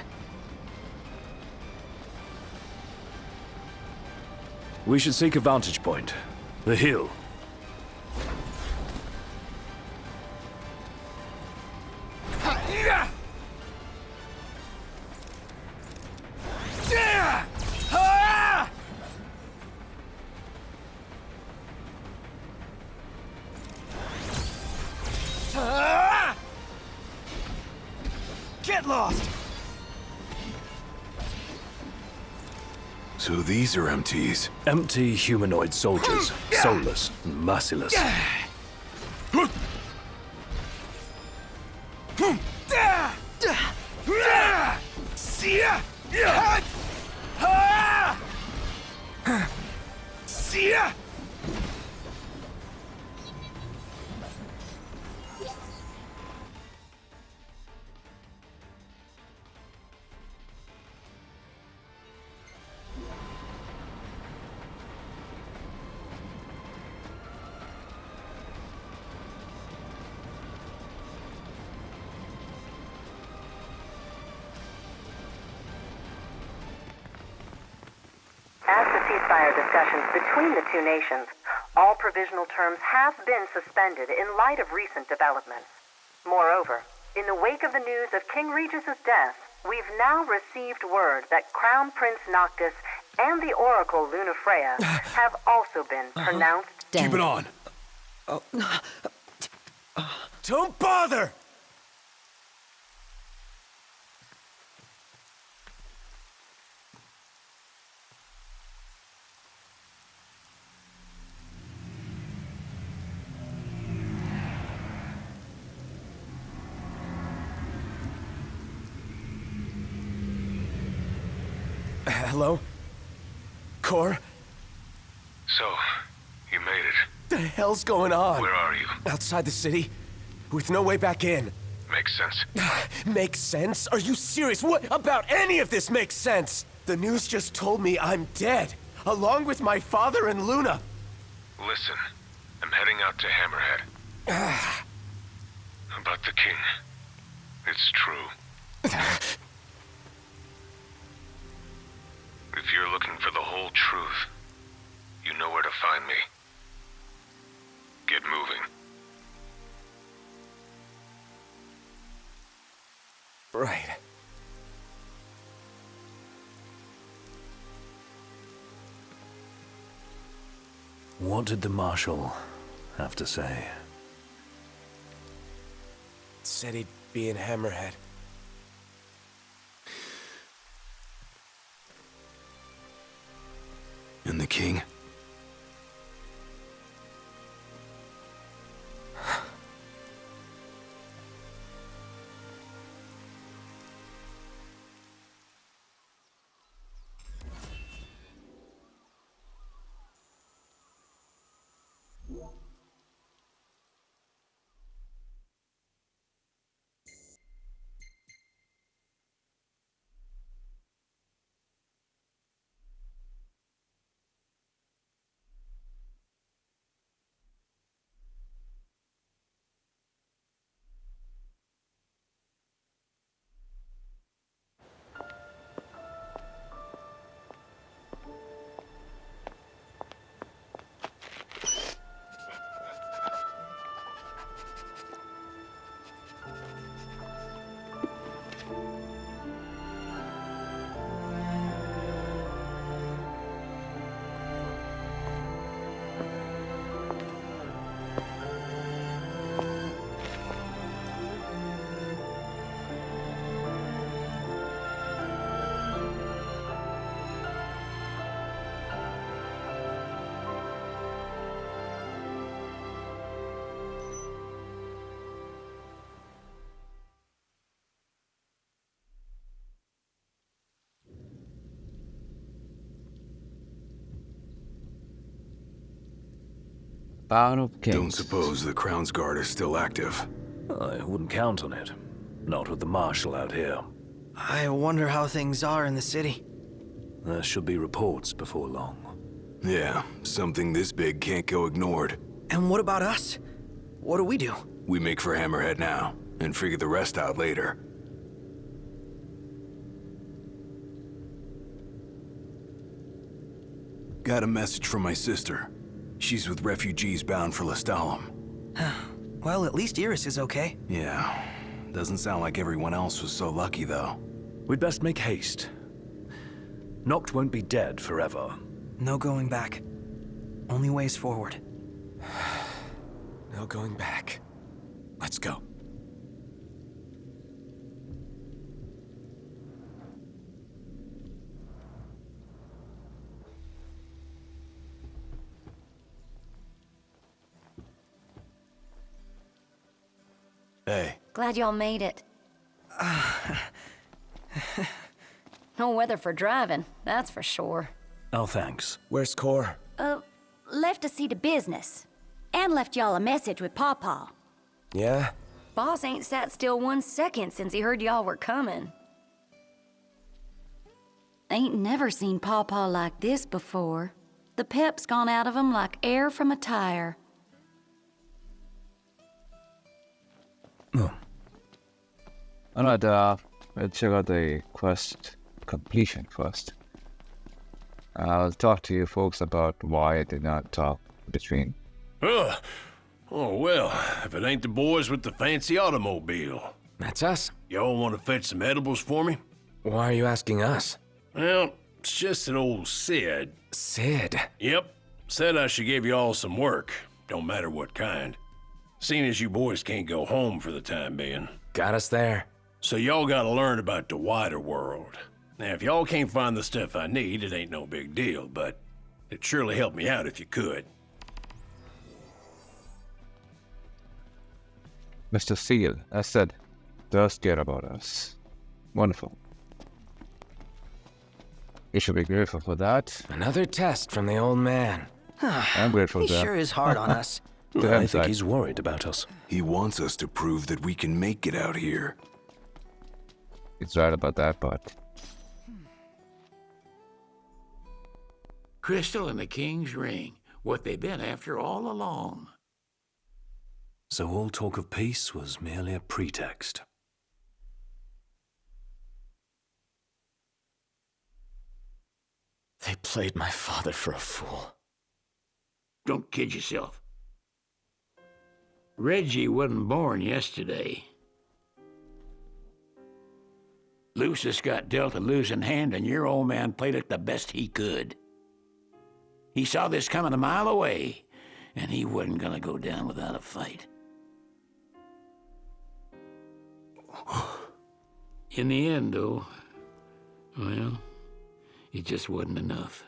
We should seek a vantage point. The hill. Get lost! So these are MTs. Empty humanoid soldiers. Soulless and merciless. As the ceasefire discussions between the two nations, all provisional terms have been suspended in light of recent developments. Moreover, in the wake of the news of King Regis's death, we've now received word that Crown Prince Noctis and the Oracle Lunafreya have also been pronounced dead. Keep it on. Don't bother! Hello? Core? So, you made it. The hell's going on? Where are you? Outside the city, with no way back in. Makes sense. Makes sense? Are you serious? What about any of this makes sense? The news just told me I'm dead, along with my father and Luna. Listen, I'm heading out to Hammerhead. About the king. It's true. If you're looking for the whole truth, you know where to find me. Get moving. Right. What did the Marshal have to say? Said he'd be in Hammerhead. And the king? Bound of Kings. Don't suppose the Crown's Guard is still active? I wouldn't count on it. Not with the Marshal out here. I wonder how things are in the city. There should be reports before long. Yeah, something this big can't go ignored. And what about us? What do we do? We make for Hammerhead now, and figure the rest out later. Got a message from my sister. She's with refugees bound for Lestalem. Well, at least Iris is okay. Yeah, doesn't sound like everyone else was so lucky, though. We'd best make haste. Noct won't be dead forever. No going back. Only ways forward. No going back. Let's go. Hey. Glad y'all made it. No weather for driving, that's for sure. Oh, thanks. Where's Core? Left to see to business. And left y'all a message with Pawpaw. Yeah? Boss ain't sat still 1 second since he heard y'all were coming. Ain't never seen Pawpaw like this before. The pep's gone out of him like air from a tire. Alright, let's check out the quest completion first. I'll talk to you folks about why I did not talk between. Oh, well, if it ain't the boys with the fancy automobile. That's us. Y'all want to fetch some edibles for me? Why are you asking us? Well, it's just that old Sid. Sid? Yep. Said I should give y'all some work. Don't matter what kind. Seeing as you boys can't go home for the time being. Got us there. So y'all gotta learn about the wider world. Now, if y'all can't find the stuff I need, it ain't no big deal, but it'd surely help me out if you could. Mr. Seal, as said, does care about us. Wonderful. You should be grateful for that. Another test from the old man. I'm grateful He for that. sure is hard on us. I think he's worried about us. He wants us to prove that we can make it out here. He's right about that, but... Crystal and the King's Ring. What they've been after all along. So all talk of peace was merely a pretext. They played my father for a fool. Don't kid yourself. Reggie wasn't born yesterday. Lucis got dealt a losing hand, and your old man played it the best he could. He saw this coming a mile away, and he wasn't gonna go down without a fight. In the end, though, well, it just wasn't enough.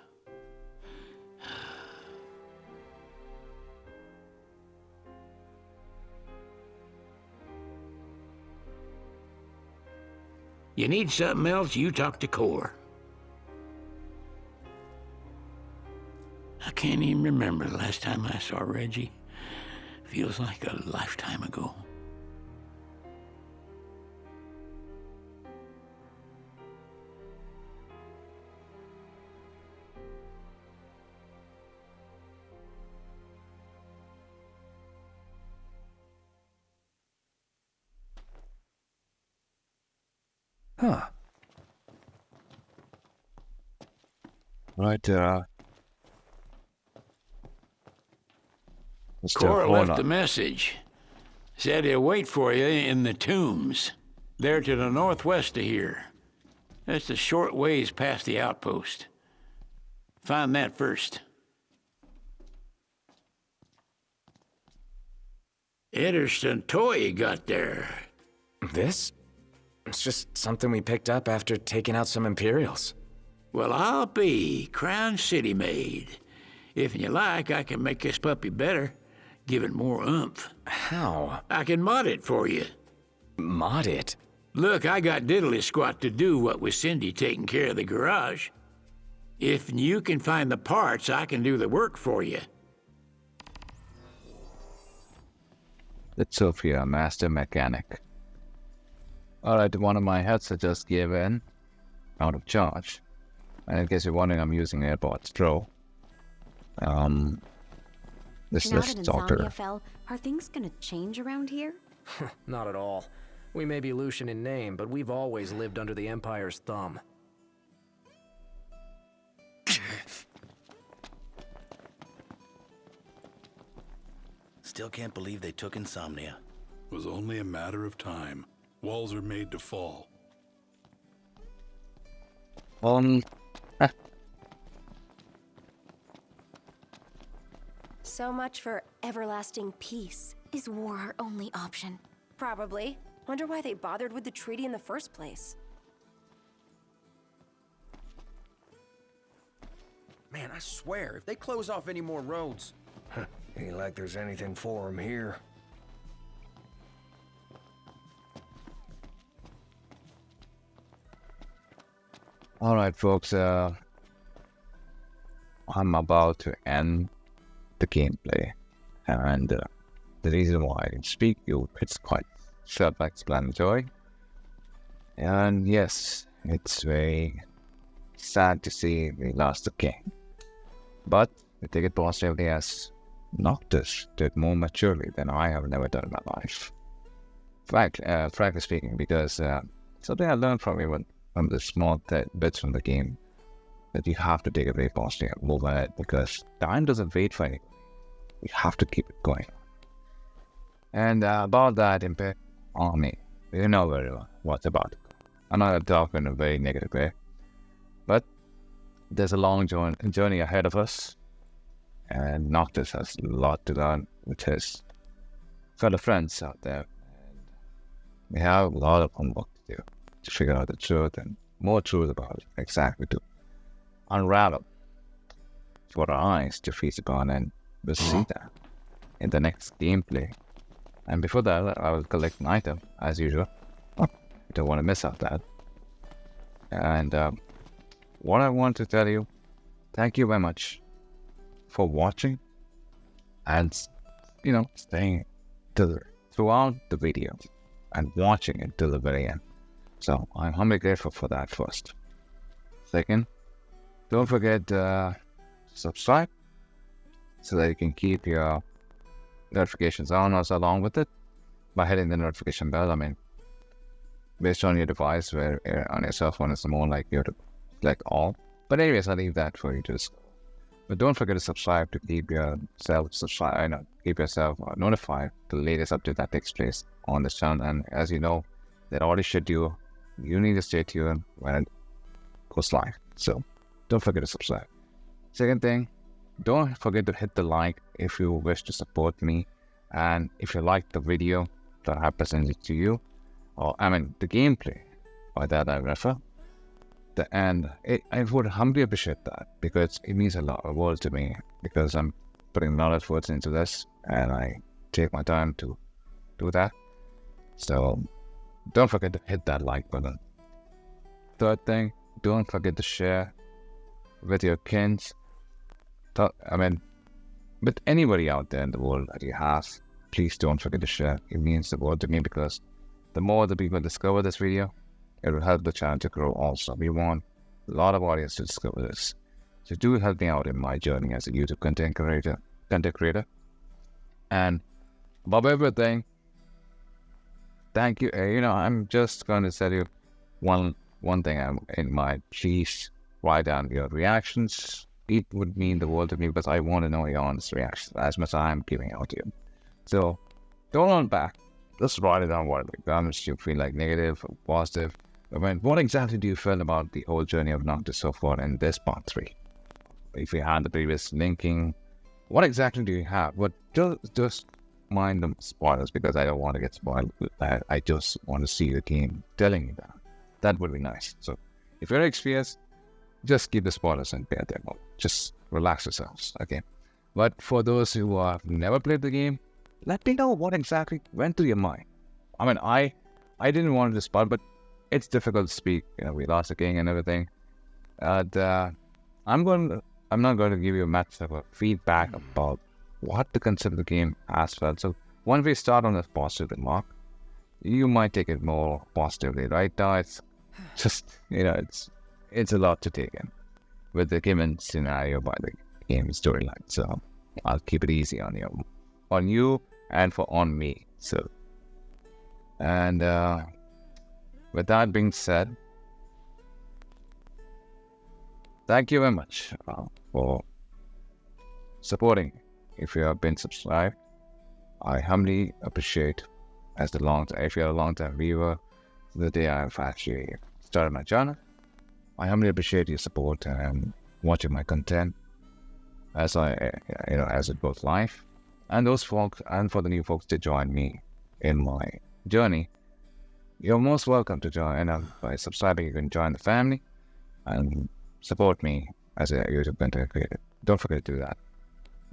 You need something else, you talk to Core. I can't even remember the last time I saw Reggie. Feels like a lifetime ago. Huh. Right, Cora left a message. Said he'll wait for you in the tombs. They're to the northwest of here. That's a short ways past the outpost. Find that first. Interesting toy you got there. This? It's just something we picked up after taking out some Imperials. Well, I'll be Crown City made. If you like, I can make this puppy better. Give it more oomph. How? I can mod it for you. Mod it? Look, I got diddly squat to do what with Cindy taking care of the garage. If you can find the parts, I can do the work for you. It's Sophia, Master Mechanic. Alright, one of my headsets just gave in, out of charge. And in case you're wondering, I'm using AirPods Pro. This Now is that Doctor. Insomnia fell, are things gonna change around here? Not at all. We may be Lucian in name, but we've always lived under the Empire's thumb. Still can't believe they took Insomnia. It was only a matter of time. Walls are made to fall. So much for everlasting peace. Is war our only option? Probably. Wonder why they bothered with the treaty in the first place. Man, I swear, if they close off any more roads... Ain't like there's anything for them here. Alright, folks, I'm about to end the gameplay, and the reason why I didn't speak, it's quite self-explanatory. And yes, it's very sad to see we lost the king, but we take it positively as Noctis did more maturely than I have never done in my life. Frankly speaking, because something I learned from even from the small bits from the game, that you have to take it very positive and move ahead, because time doesn't wait for anyone. You have to keep it going. And about that Imperial Army, you know very well what's about. I'm not talking in a very negative way, but there's a long journey ahead of us, and Noctis has a lot to learn with his fellow friends out there. And we have a lot of homework to do to figure out the truth and more truth about it, exactly to unravel for our eyes to feast upon, and we'll see that in the next gameplay. And before that, I will collect an item as usual. Don't want to miss out that. And what I want to tell you, thank you very much for watching and staying throughout the video and watching it till the very end. So I'm humbly grateful for that first. Second, don't forget to subscribe so that you can keep your notifications on us along with it by hitting the notification bell. I mean, based on your device, where on your cell phone it's more like you to select all. But anyways, I'll leave that for you to discover. But don't forget to subscribe to keep yourself notified to the latest update that takes place on this channel. And as you know, that already schedule, you need to stay tuned when it goes live. So don't forget to subscribe. Second thing, don't forget to hit the like if you wish to support me, and if you like the video that I presented to you, or the gameplay, by that I refer. And I would humbly appreciate that, because it means a lot of world to me, because I'm putting a lot of efforts into this and I take my time to do that. So don't forget to hit that like button. Third thing, don't forget to share with your kins. With anybody out there in the world that you have, please don't forget to share. It means the world to me, because the more the people discover this video, it will help the channel to grow also. We want a lot of audience to discover this. So do help me out in my journey as a YouTube content creator. And above everything, thank you. I'm just going to tell you one thing in mind. Please write down your reactions. It would mean the world to me, because I want to know your honest reactions as much as I'm giving out to you. So don't hold back. Just write it down. What you feel like, negative or positive. What exactly do you feel about the whole journey of Noctis so far in this part 3? If you had the previous linking, what exactly do you have? But just mind the spoilers, because I don't want to get spoiled. I just want to see the game telling me that. That would be nice. So if you're experienced, just keep the spoilers and pay attention. Just relax yourselves, okay? But for those who have never played the game, let me know what exactly went through your mind. I didn't want to spoil, but it's difficult to speak. We lost the king and everything. And I'm not going to give you much of a feedback about what the concept of the game has felt. So once we start on this positive remark, you might take it more positively. Right now, it's just, it's a lot to take in with the given scenario by the game storyline. So I'll keep it easy on you and on me. So, and with that being said, thank you very much for supporting. If you have been subscribed, I humbly appreciate. If you're a long-time viewer, the day I've actually started my channel, I humbly appreciate your support and watching my content as it goes live. And those folks, and for the new folks to join me in my journey, you're most welcome to join. And by subscribing, you can join the family and support me as a YouTube content creator. Don't forget to do that.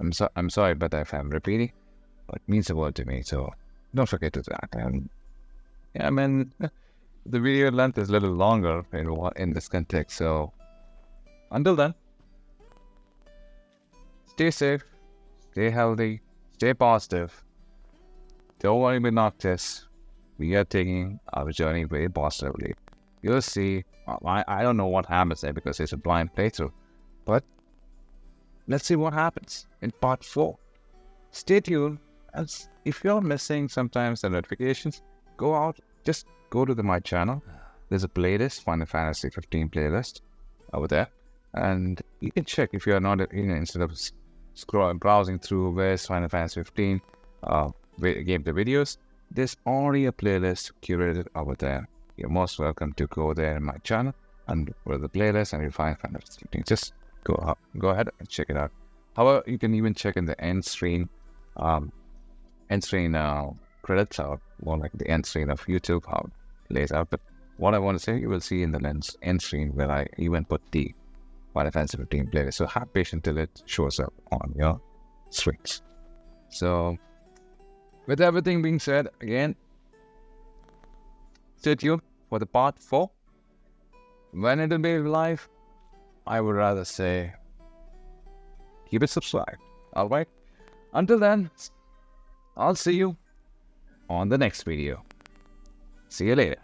I'm sorry about that if I'm repeating, but it means the world to me. So don't forget to do that. And yeah, the video length is a little longer in this context. So until then, stay safe, stay healthy, stay positive. Don't worry about Noctis. We are taking our journey very positively. You'll see. I don't know what happens there because it's a blind playthrough, but let's see what happens in part 4. Stay tuned. As if you're missing sometimes the notifications, just go to my channel. There's a playlist, Final Fantasy 15 playlist over there, and you can check if you're not, instead of browsing through where's Final Fantasy 15 game the videos, there's already a playlist curated over there. You're most welcome to go there in my channel and go to the playlist and you'll find Final Fantasy 15. Just go ahead and check it out. However, you can even check in the end screen credits, or more like the end screen of YouTube, how it lays out. But what I want to say, you will see in the end screen where I even put the Final Fantasy 15 playlist. So have patience till it shows up on your screens. So with everything being said, again, stay tuned for the part 4. When it will be live, I would rather say keep it subscribed. Alright? Until then, I'll see you on the next video. See you later.